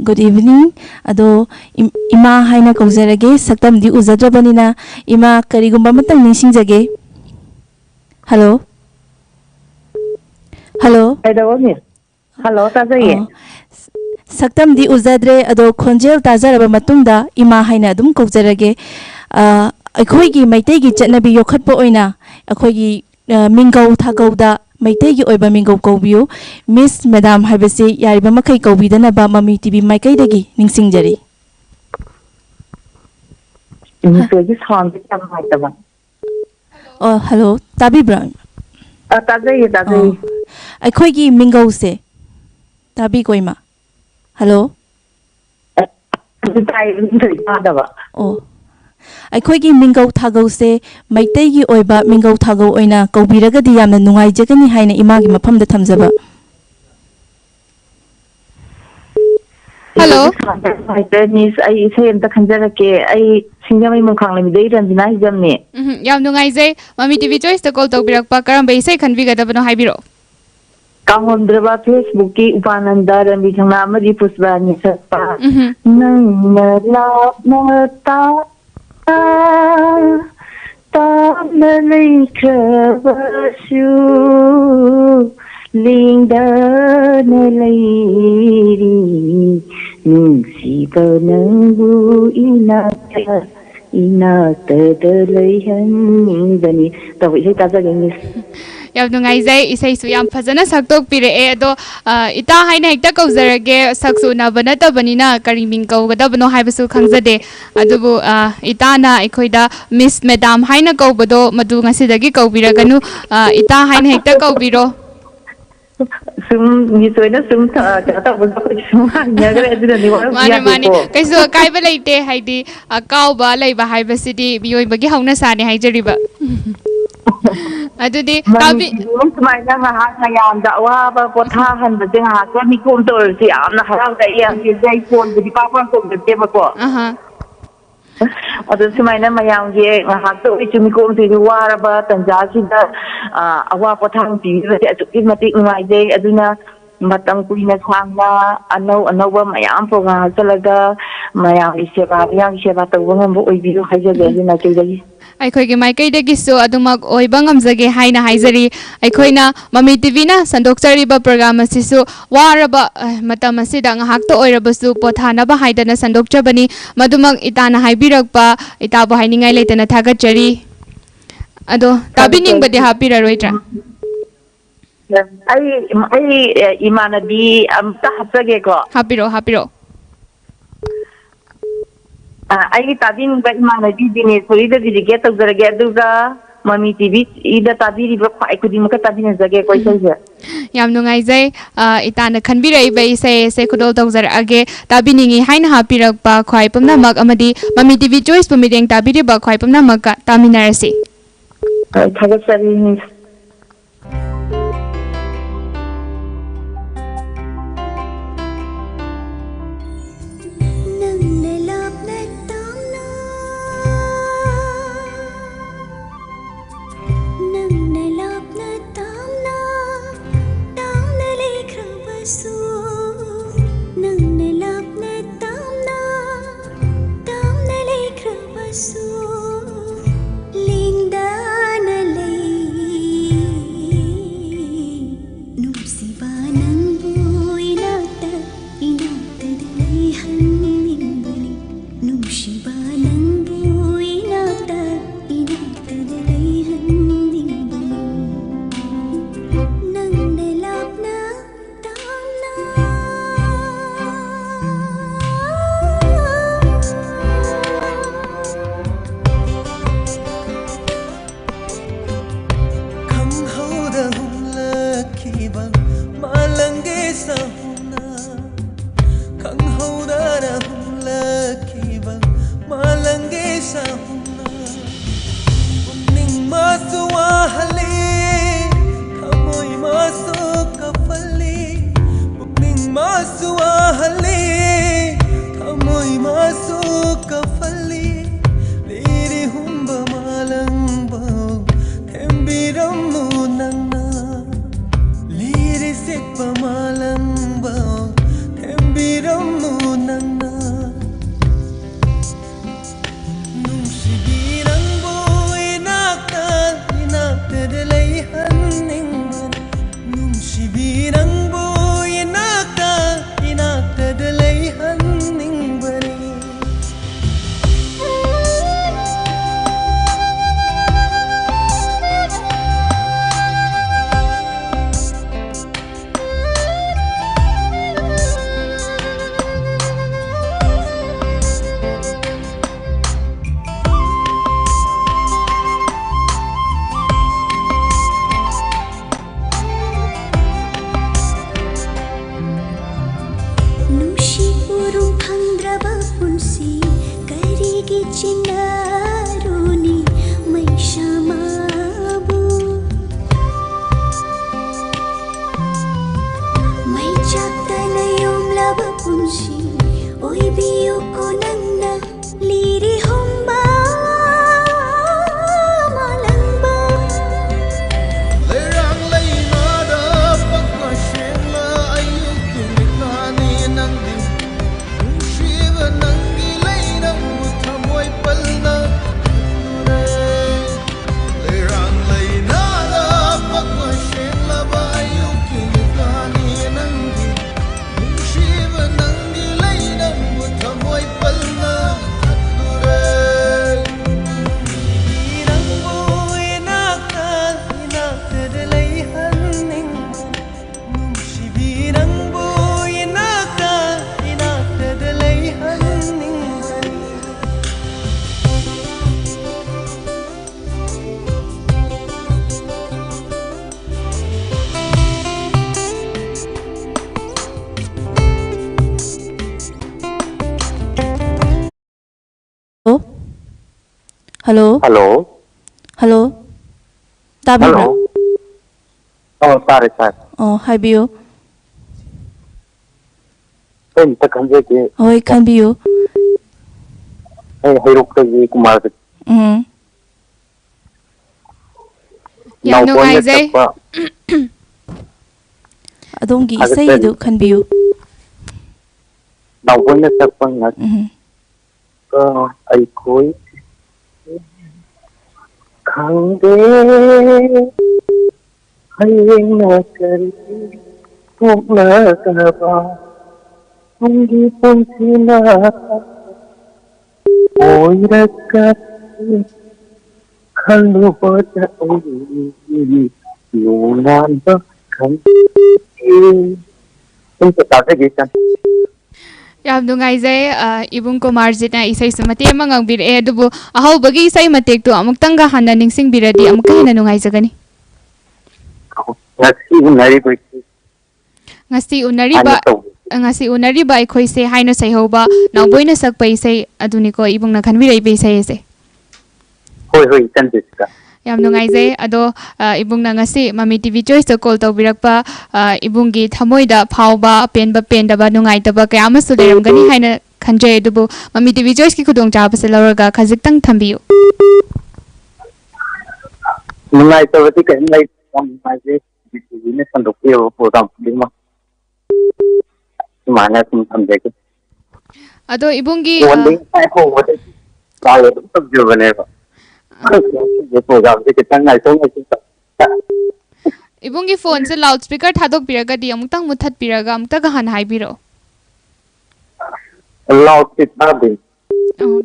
Speaker 1: Good evening. Ado ima haina kauzarage saktam di uzadrabanina ima karigumba matang nishingjage. Hello. Hello.
Speaker 11: Hello, tazaye.
Speaker 1: Saktam di uzadre ado khonjel tazaraba matungda ima haina adum kauzarage. Akhoi maitei gi chatnabi yokhatpa oina akhoi mingau thagauda maitei gi oiba mingau kaubiu Miss Madam haibasi yariba makai kaubidana ba Mami TV maikai dagi ningsingjari. Oh, hello. Tabi Brown.
Speaker 11: Tazaye.
Speaker 1: Akhoi gi mingau se. Tabi koima. Hello. Oh. Akhoi mingau thagau se maitei gi oiba mingau thagau oina kaubiragadi yamna nungai jagani haina imagi mafamda thamjaba.
Speaker 2: Hello.
Speaker 11: Miss, I say the Kanjarake, I sing a Mukang, they don't deny them.
Speaker 2: Yam Nungai, Mami TV Choice, the call to Birak Pakar, and say can be got up on Hybiro.
Speaker 11: Come on, Drava Facebook, Upananda, and we can Amadi Pusbani Sapa. No, no, Linda Nelady, Nungsiba Nangu Inata the Layhan Dani. The way it does again.
Speaker 2: Yam Nungai, is a Suyam Pazana Saktok Pire Edo, Ita Haina Hecta Kozarage, Saxuna Banata Banina, Kariminko, Gadabano Hibasu Kanzade, Adubu, Itana, Equida, Miss Madam Haina Gobado, Madunga Sidagi Biraganu, Ita Haina Hecta Gobiro.
Speaker 11: Some you saw some
Speaker 2: Money. Kaso Kaibalate Heidi, a cow ballet by Hiba City, Bioy Bagi Hona Sani Hijariba. I do the Tabi.
Speaker 11: My Namahan, the Waba, Potahan, the Dinah, when he comes to the Amna, they phone the department of the Demaco. Other Simana Mayam, I have to reach me go to the Waraba, and Jazida, a Wapotang, to Imatic my day, Aduna, Matang Queen Hanga, I know another Mayam for Salaga, Mayam is young Sheva, the woman with you, Haja,
Speaker 2: Aikoigi Maikai de Giso, Adumag Oibangam Zage Haina Haizari, Aikoina, Mami Divina, Sandoksariba program Sisu, Waraba Matamasidang Hakto Oirabasu, Pothanaba Haidana Sandok Jabani, Madumag Itana Haibiragpa, Itabo Haininga late and Ataga Jerry. Ado, Tabining but the happy Roitra.
Speaker 11: I Imana di Tahapageko.
Speaker 2: Happy.
Speaker 11: I Tabin but Mana did so either did get of the Gaduga, Mami TV, either Tabi, I could look at Tabin as a gay question.
Speaker 2: Yam Nungai, Itana can be a say, Secudo dogs are age, Tabining, Haina Happy Ragpa, Quaipum Namak Amadi, Mami TV Choice permitting Tabidi Quaipum Namaka, Taminarasi.
Speaker 3: Pamalang
Speaker 1: Hello.
Speaker 15: Hello.
Speaker 1: Hello. Tabibra.
Speaker 15: Hello. Oh, sorry.
Speaker 1: Oh, hi Bio.
Speaker 15: Hey, Mr. Kanjaki.
Speaker 1: Oh, I can be you.
Speaker 15: Hey, Hirokagi Kumar.
Speaker 2: Yam nuwaizay.
Speaker 1: Adongi isay du can be you.
Speaker 15: Now, when the second I quit. Khande hayna kari pumna kaba ungi punsina oiraka khalu bata oi nunan ba khande tumse taase gitan
Speaker 2: Yam nuwaizay ibung Kumarjit na isay sumati amang ang bir dubu ahaw bagi isay matek tu amuk tangga hana ningsing biradi amuk kahina nuwaizagani. Ngasi unari ba ikhoy se haino say hoba na boina sakpa isay aduni ko ibung na khanbirai be isay ese.
Speaker 15: Hoi tandiska.
Speaker 2: Yam nuwaizay ado ibung na ngasi Mami TV Choice to call tawbirakpa ibung gi thamoida phawba pendaba nungaitaba kaya amasu leramgani haina khanjay dubu Mami TV Choice ki khudong chaba se lawraga khajiktang thambiyu.
Speaker 15: Nungaitawati kan lai nungaizay ne sandokyo program lima mana tum thamjai
Speaker 2: ado ibung gi
Speaker 15: wanding ai ho wate kala tum jubane ba ये programme से कितना nice होगा
Speaker 2: Ibungi phone se loudspeaker thadok piraga di amutang muthat piraga amta gahan haibiro
Speaker 15: loudspeaker di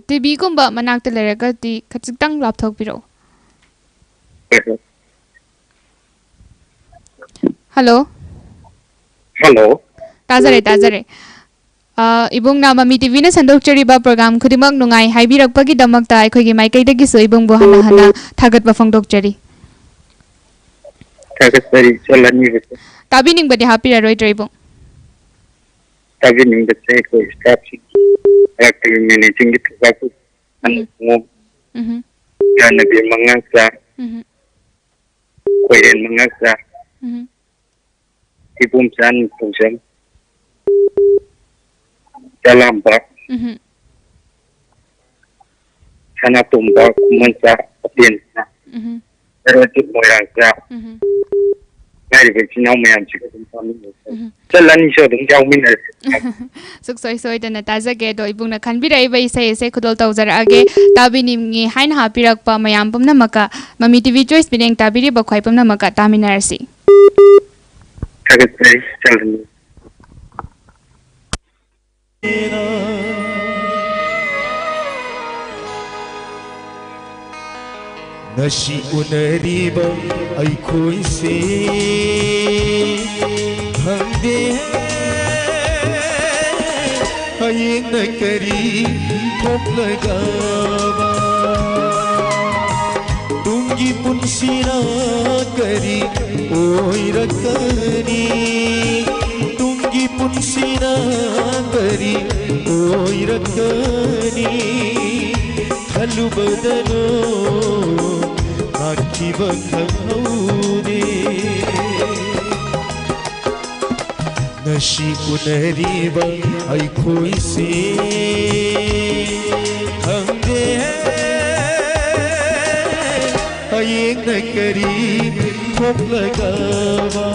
Speaker 2: TV kumba manakta leraga di khachitang lapthok piro Hello Tazare ibung na Mami TV na sandok chariba program khudimak nungai haibirakpagi damakta aikhoigi maikaidagi so ibung bo hana thagatba phangdok chari
Speaker 15: chalani
Speaker 2: tabining badi hapira roi ibung
Speaker 15: tabining the say ko staff active managing it ko mo yana bi mangasa koyen mangasa ibum san function dalam bak sana tumbak menca apin terwajib moyangsa ngari becinau mayam chika jalan iso dong jauh minar
Speaker 2: suksoi dana tajage do ibung na khanbirai bai sai khudol tawjara age tabinim hain hapirak pa mayam pumna maka Mami TV Choice bineng tabiri ba khwai pumna maka taminarsi
Speaker 15: kagat jalan
Speaker 3: Nasi unariba aikoi se hangde hayna kari thoklagaba tungi punsina kari oirakani tungi punsina kari oirakani halu badano Akiba khaude ngasi unariba aikoise khangde hayeng na kari thoklagawa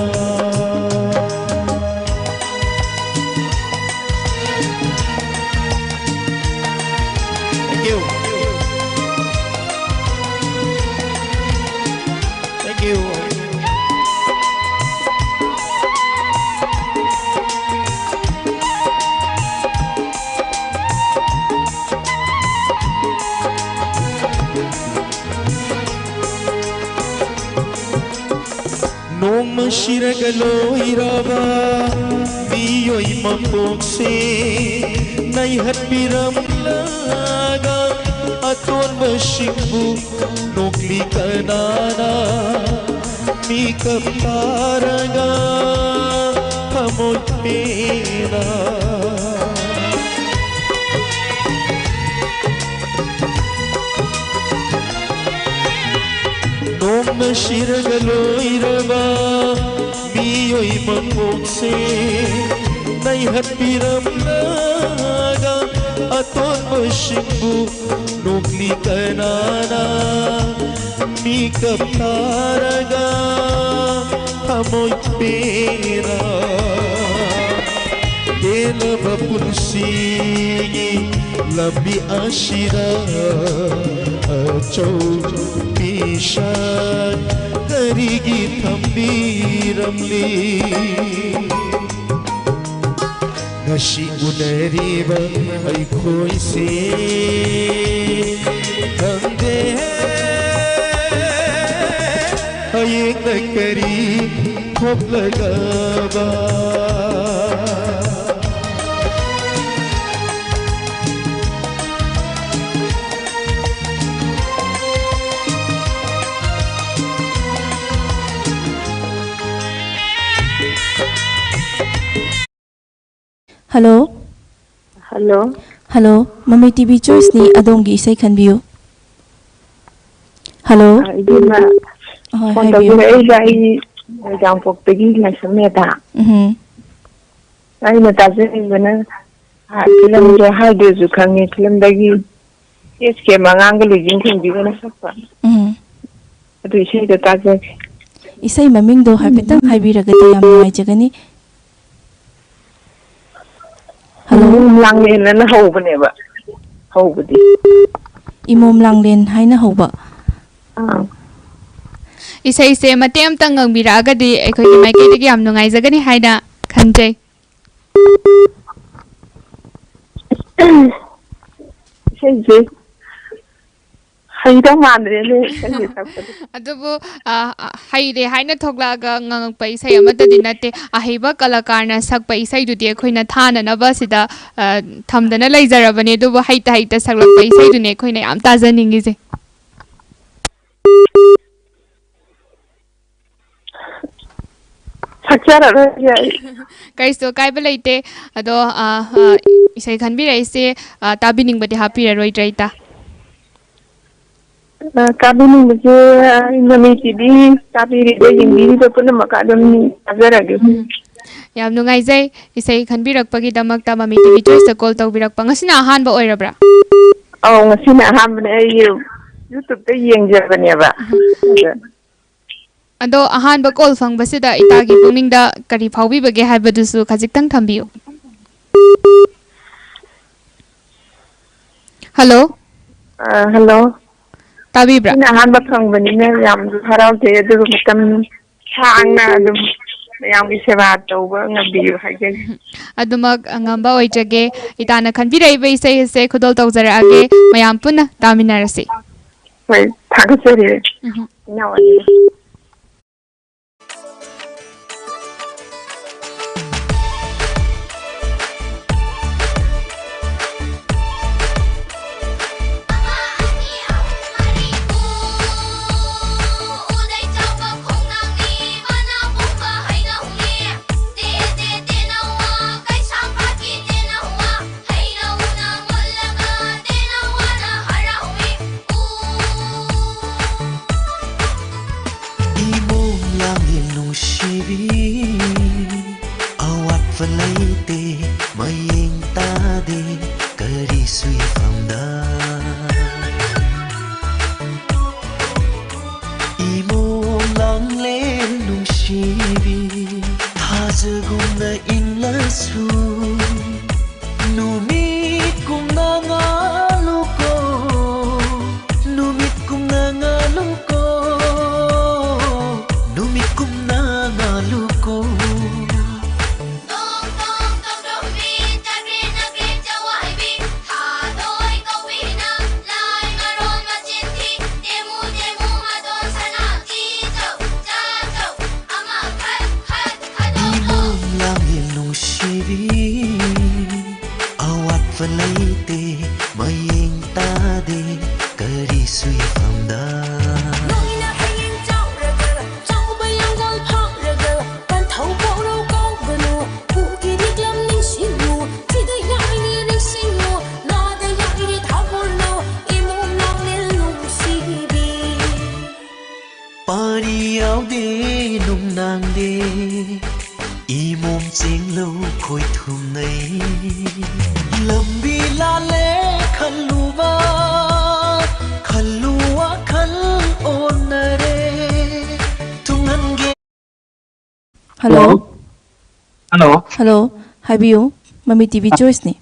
Speaker 3: Shiragaloiraba Miyoi mapokse Naihat piramlaga Aton masikbu Nukli kanana Mikap paraga Hamoy pena Nong shiragaloiraba Miyoi mapokse Naihat piramlaga Aton masikbu Nukli kanana Mikap paraga Hamoy pera Dela bapulsingi Lambi ashira Achow pishan Karigi thambiramli Ngasi unariba aikoise Khangde hayeng na kari thoklagawa
Speaker 1: Hello.
Speaker 11: Hello.
Speaker 1: Hello. Mami TV Choice ni adongi isay khanbiyo. Hello.
Speaker 11: Idina. Phone tawbi ai jang pok tegi lasamne da. Ai na tajin bana film jo ha de ju khangi film dagi SK mangang lu jing thing bi bana sakpa. Adu isai da tajin.
Speaker 1: Isay maming do hapetang haibiragati yam nuaijagani.
Speaker 11: Hello, Langlen na hauba neba. Haubadi.
Speaker 1: Imom Langlen haina hauba.
Speaker 2: Isai se matem tang ngangbiragadi akhoi maikei dagi yam nungaijagani haina khanjai.
Speaker 11: Isai haidang mandre le sangi sakpadi.
Speaker 2: Adubu haide haina thoklaga ngangpa isai amatadi nate ahiba kalakarna sakpa isai dudi akhoi na thana naba sida thamdana laijarabani adubu haita haita saklakpa isai dune akhoi na yam tajaningi je.
Speaker 11: Sakchara ya.
Speaker 2: Kaisto kaiba leite ado isai khanbira ise tabining bati hapira roitraita.
Speaker 11: Kabini muje Mami TV kabiri de yingiri de puna makadam azarage.
Speaker 2: Yam nungaijai isai khanbirakpagi damakta Mami TV Choice call tawbirakpa ngasina ahanba oirabra.
Speaker 11: Ngasina ahanba ai YouTube te yengjabane ba.
Speaker 2: Ado ahanba call fangbasida itagi puningda kari phawbibage haibadusu khajiktang thambiyo. Hello.
Speaker 11: Hello.
Speaker 2: Tabibra.
Speaker 11: Ina hanba phangbanina yam haraude adu matam saangna adu yam gi seba tawba ngabiyu haje.
Speaker 2: Adumak ngamba oijage itana khanbiraiba isai se khudol tawjarage mayam puna taminarasi.
Speaker 11: Wai thakasari. Nawani.
Speaker 6: ꯂꯩꯇꯦ ꯃꯌꯦꯡ ꯇꯥꯗꯦ ꯀꯔꯤꯁꯨ ꯌꯦꯡꯐꯝꯗ 이몸 랑래 눈시비 타즈군나 인라수 누밋 꿈나가루고 누밋 꿈나가루고 누밋 꿈나가루고 Late mayeng tade karisu yafamda
Speaker 12: Nong ina hanging chau raga chau bayang gol phok raga pan thau bo ro ko banu pu ki dik lam ning singu ti da ya ni ning singu na da ya ni tha bo no I mu nam ne lu si bi
Speaker 6: Pari ao de nung nang de I mom ching lo khoi thum nei lambi la le khaluwa khaluwa khal onare tungan ge
Speaker 1: Hello.
Speaker 14: Hello.
Speaker 1: Hello. Habiyu. Mami TV choice ni.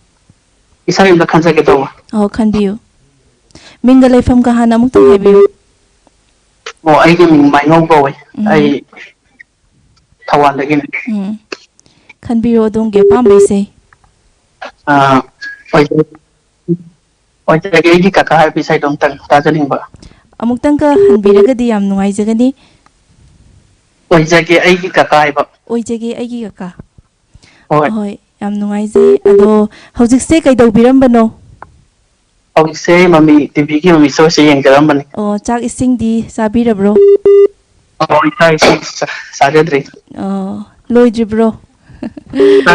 Speaker 14: Isa yung dakhan sa kito.
Speaker 1: Oh, khanbiyu. Minga leifam ka hana mukta habiyu.
Speaker 14: Oh, ay yung may ngong ko eh. Ay tawan lagi na.
Speaker 1: Khanbiyu dong ge pambay say.
Speaker 14: Oy jagay kakak ay bisay dong tang tajaning ba.
Speaker 1: Amuktang ka hanbiragadi yam nungaijagani.
Speaker 14: Oy jagay ay kakak ay ba.
Speaker 1: Oy jagay ay kaka.
Speaker 14: Oy.
Speaker 1: Hoy, yam nungaijay. Ado hawjikse kay daw birambano.
Speaker 14: Hawjikse mami TV ki mami so siya yung garambani.
Speaker 1: Oh, chak ising di sabira bro.
Speaker 14: Oh, isa sajadri.
Speaker 1: Oh, loidri bro.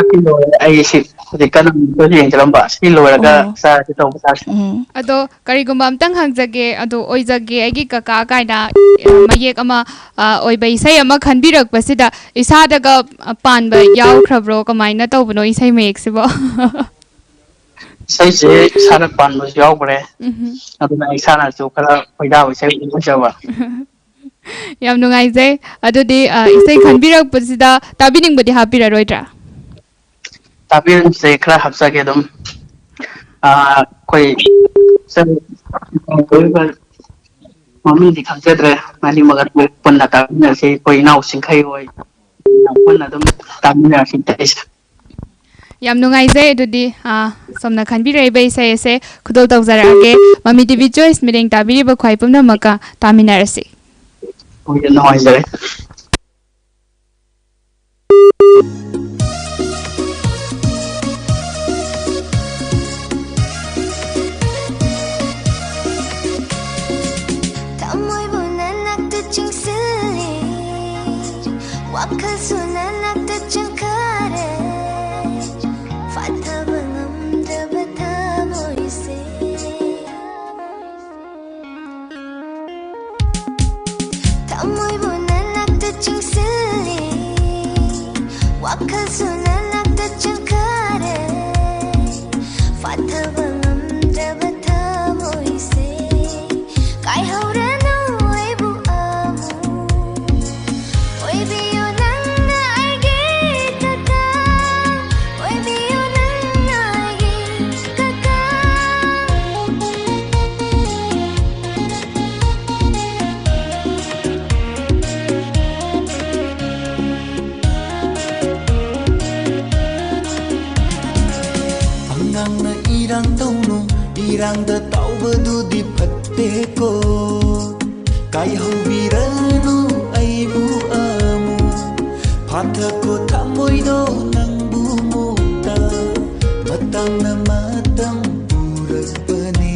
Speaker 14: Kilo ay si di ka nang so siya yung garamba. Kilo raga sa kito sa.
Speaker 2: Ado karigumba amtang hangjage ado oijage agi kaka kaina mayek ama oiba isai ama khanbirak pasida isadaga panba yaukhrabro kamaina tawbno isai mayek sibo
Speaker 14: Isai se sarak panba yaukbre aduna isana su kala oida isai ujawa
Speaker 2: yam nungaijai adudi isai khanbirak pasida tabining bodi hapira roidra
Speaker 14: tabining se kala hapsage dum koi mami di khang chedre mani magar punna ta na se koi nau sing khai hoi punna dum ta na sin ta is
Speaker 2: yam nungaijai adudi somna khanbirai bai sai se khudol tawjarage mami TV choice mireng tabiri ba khwai pumna maka taminarasi
Speaker 14: koi nungaijai
Speaker 6: irangda taubadudi fatteko kai hobiranu aibu amu phathako thamoido nangbu mukta matangna matam purakpani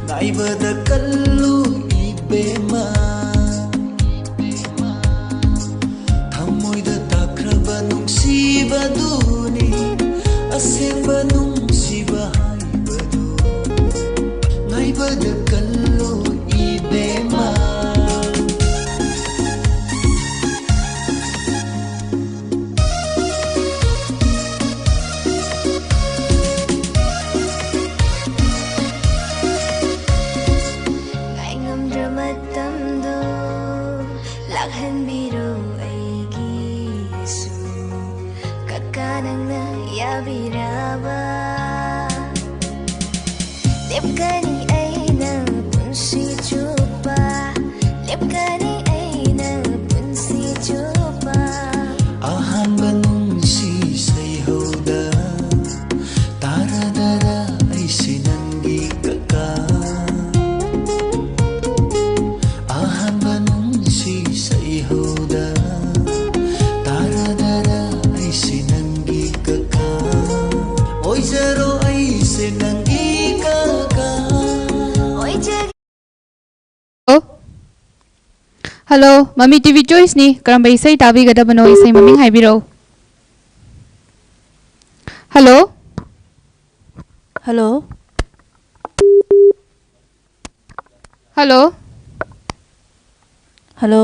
Speaker 6: naibada kallu ibema thamoida takraba nungsibaduni asemba nungsiba naibada kallu ibema
Speaker 12: ꯇꯥꯕꯤꯔꯕ ꯂꯦꯞꯀꯅꯤ ꯑꯩꯅ ꯄꯨꯟꯁꯤ ꯆꯨꯞꯄ ꯂꯦꯞꯀꯅꯤ ꯑꯩꯅ ꯄꯨꯟꯁꯤ ꯆꯨꯞꯄ
Speaker 6: ꯑꯍꯥꯟꯕ ꯅꯨꯡꯁꯤ ꯁꯩꯍꯧꯗ ꯇꯥꯔꯗꯔ ꯑꯩꯁꯦ ꯅꯪꯒꯤ ꯀꯀꯥ ꯑꯍꯥꯟꯕ ꯅꯨꯡꯁꯤ ꯁꯩꯍꯧꯗ ꯇꯥꯔꯗꯔ ꯑꯩꯁꯦ ꯅꯪꯒꯤꯀꯀꯥ ꯑꯣꯏꯖꯔꯣ ꯑꯩꯁꯦ ꯅꯪꯒꯤꯀꯀꯥ
Speaker 12: ꯑꯣꯏꯖꯔꯣ
Speaker 2: Hello, Mami TV Choice ni karamba isai tabigadabano isai maming haibiro. Hello.
Speaker 1: Hello.
Speaker 2: Hello.
Speaker 1: Hello.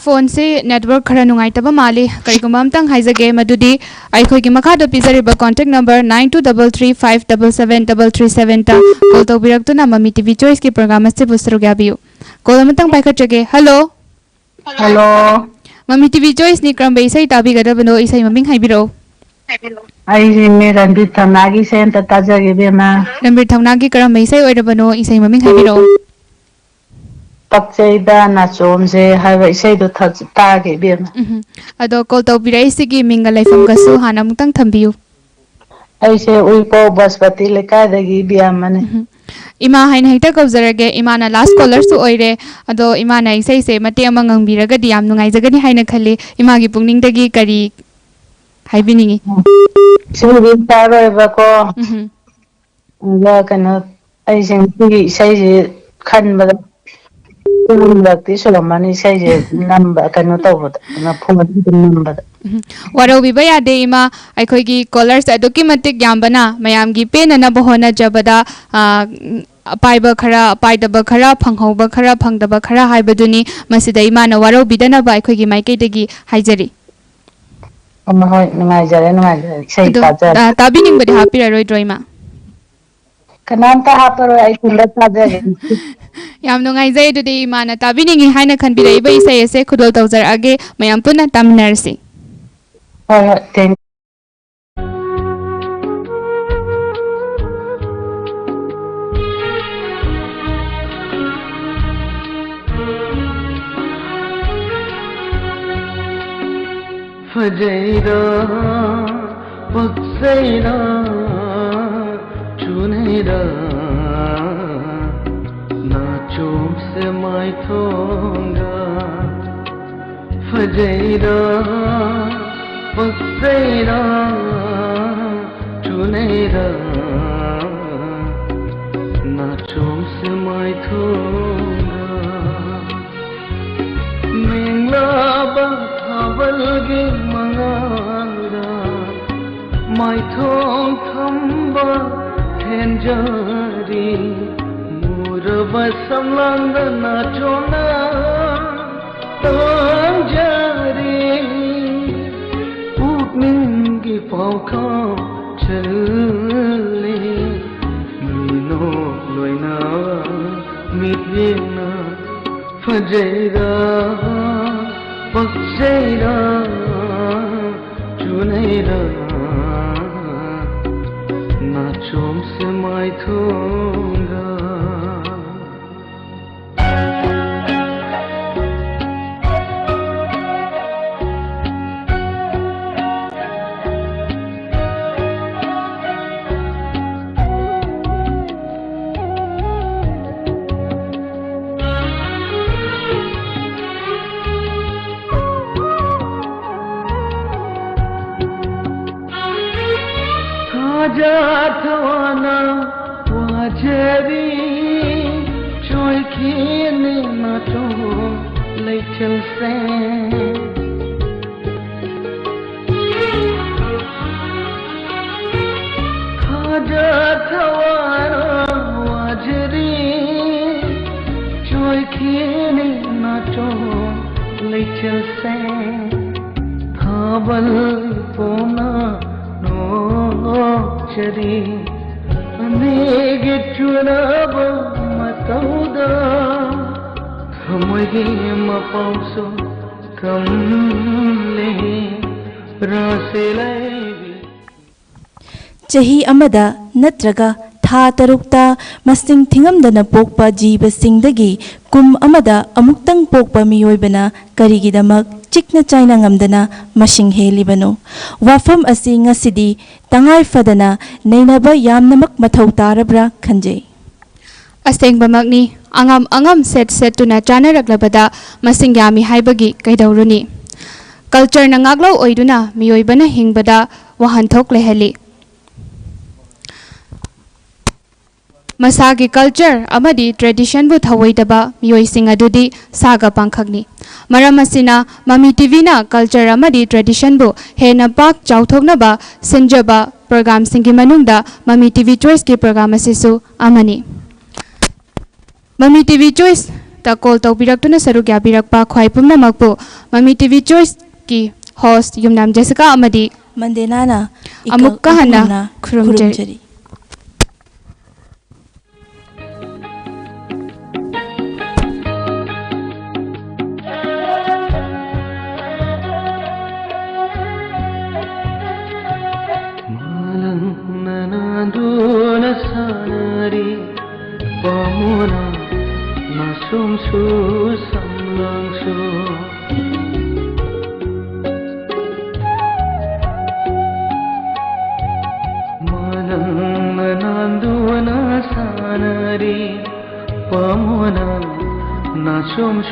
Speaker 2: Phone se network khara nungai taba mali kariguma amtang haizage madudi aikhogi makhada pizariba contact number 9233577737 ta call tawbiraktuna Mami TV Choice ki program ase busruga biu call amtang paikhatrage. Hello.
Speaker 11: Hello.
Speaker 2: Mami TV Choice ni karamba isai tabigadabano isai maming haibiro.
Speaker 11: Ai me Ranbir Thamnagi sen ta tajage bema.
Speaker 2: Ranbir Thamnagi karamba isai oirabano isai maming haibiro.
Speaker 11: Pakcheida na chomse haiba isai do tage bema.
Speaker 2: Ado call tawbirai sigi minga laifam gasu hana mutang thambiu.
Speaker 11: Ai se uipo baspati lekadagi biamane.
Speaker 2: Ima hain haita kauzarage imana last caller su oire ado imana isai se mate ama ngangbiragadi yam nungaijagani haina khali imagi pungningdagi kari haibiningi
Speaker 11: Subi taro bako la kana ai sing ti sai je khan ba lakti solomani sai je number kanu tawbada na phone number
Speaker 2: waro biba yade ima aikhogi callers adoki matik yambana mayamgi penana bohona jabada apaiba khara apaidaba khara phanghauba khara phangdaba khara haibaduni masida imana waro bidana ba aikhogi maikeidagi haijari
Speaker 11: amma hoy nungai sai taja
Speaker 2: tabining bade hapira roi droima
Speaker 11: kananta haparo ai kunda taja
Speaker 2: yam nungai jai dudi imana tabining haina khanbira iba isai ase khudol tawjar age mayam puna tamnarsi
Speaker 11: hoy thank
Speaker 6: Fajaira, Baksaira, Chunaira, Nachum se mai thonga. Fajaira, Baksaira, Chunaira, Nachum se mai thonga. Mingla ba Havalge mangara mai thong thamba thenjari murba samlanga na chona tanjari upningi paukha challe mino loina mityena fajaira Baksaira, Chunaira, Nachum se mai thonga. Thwana wajeri choi khine na to leichal se thwana wajeri choi khine na to leichal se thabal pona chari anege chunaba matauda khamoge mapauso kamle
Speaker 1: ꯆꯍꯤ ꯑꯃꯗ ꯅꯠꯇ꯭ꯔꯒ ꯊꯥ ꯇꯔꯨꯛꯇ ꯃꯁꯤꯡ ꯊꯤꯉꯝꯗꯅ ꯄꯣꯛꯄ ꯖꯤꯕꯁꯤꯡꯗꯒꯤ ꯀꯨꯝ ꯑꯃꯗ ꯑꯃꯨꯛꯇꯪ ꯄꯣꯛꯄ ꯃꯤꯑꯣꯏꯕꯅ ꯀꯔꯤꯒꯤꯗꯃꯛ ꯆꯤꯛꯅ ꯆꯥꯏꯅ ꯉꯝꯗꯅ ꯃꯁꯤꯡ ꯍꯦꯜꯂꯤꯕꯅꯣ? ꯋꯥꯐꯝ ꯑꯁꯤ ꯉꯁꯤꯗꯤ ꯇꯉꯥꯏ ꯐꯗꯅ ꯅꯩꯅꯕ ꯌꯥꯝꯅꯃꯛ ꯃꯊꯧ ꯇꯥꯔꯕ꯭ꯔꯥ ꯈꯟꯖꯩ꯫
Speaker 2: ꯑꯁꯦꯡꯕꯃꯛꯅꯤ, ꯑꯉꯝ ꯑꯉꯝ ꯁꯦꯠꯇꯨꯅ ꯆꯥꯅꯔꯛꯂꯕꯗ ꯃꯁꯤꯡ ꯌꯥꯝꯃꯤ ꯍꯥꯏꯕꯒꯤ ꯀꯩꯗꯧꯔꯨꯅꯤ? ꯀꯜꯆꯔꯅ ꯉꯥꯛꯂꯧ ꯑꯣꯏꯗꯨꯅ ꯃꯤꯑꯣꯏꯕꯅ ꯍꯤꯡꯕꯗ ꯋꯥꯍꯟꯊꯣꯛ ꯂꯩꯍꯜꯂꯤ꯫ ꯃꯁꯥꯒꯤ ꯀꯜꯆꯔ ꯑꯃꯗꯤ ꯇ꯭ꯔꯦꯗꯤꯁꯟꯕꯨ ꯊꯧꯑꯣꯏꯗꯕ ꯃꯤꯑꯣꯏꯁꯤꯡ ꯑꯗꯨꯗꯤ ꯁꯥꯒ ꯄꯥꯡꯈꯛꯅꯤ꯫ ꯃꯔꯝ ꯑꯁꯤꯅ ꯃꯃꯤ ꯇꯤꯚꯤꯅ ꯀꯜꯆꯔ ꯑꯃꯗꯤ ꯇ꯭ꯔꯦꯗꯤꯁꯟꯕꯨ ꯍꯦꯟꯅ ꯄꯥꯛ ꯆꯥꯎꯊꯣꯛꯅꯕ ꯁꯤꯟꯖꯕ ꯄ꯭ꯔꯣꯒ꯭ꯔꯥꯝꯁꯤꯡꯒꯤ ꯃꯅꯨꯡꯗ ꯃꯃꯤ ꯇꯤꯚꯤ ꯆꯣꯏꯁꯀꯤ ꯄ꯭ꯔꯣꯒ꯭ꯔꯥꯝ ꯑꯁꯤꯁꯨ ꯑꯃꯅꯤ꯫ ꯃꯃꯤ ꯇꯤꯚꯤ ꯆꯣꯏꯁꯇ ꯀꯣꯜ ꯇꯧꯕꯤꯔꯛꯇꯨꯅ ꯁꯔꯨꯛ ꯌꯥꯕꯤꯔꯛꯄ ꯈ꯭ꯋꯥꯏ ꯄꯨꯝꯅꯃꯛꯄꯨ ꯃꯃꯤ ꯇꯤꯚꯤ ꯆꯣꯏꯁꯀꯤ ꯍꯣꯁꯠ ꯌꯨꯝꯅꯥꯝ ꯖꯦꯁꯤꯀꯥ ꯑꯃꯗꯤ
Speaker 1: ꯃꯟꯗꯦꯅꯥꯅ
Speaker 2: ꯑꯃꯨꯛꯀ ꯍꯟꯅ ꯈꯨꯔꯨꯝꯖꯔꯤ꯫
Speaker 3: Pamona na sum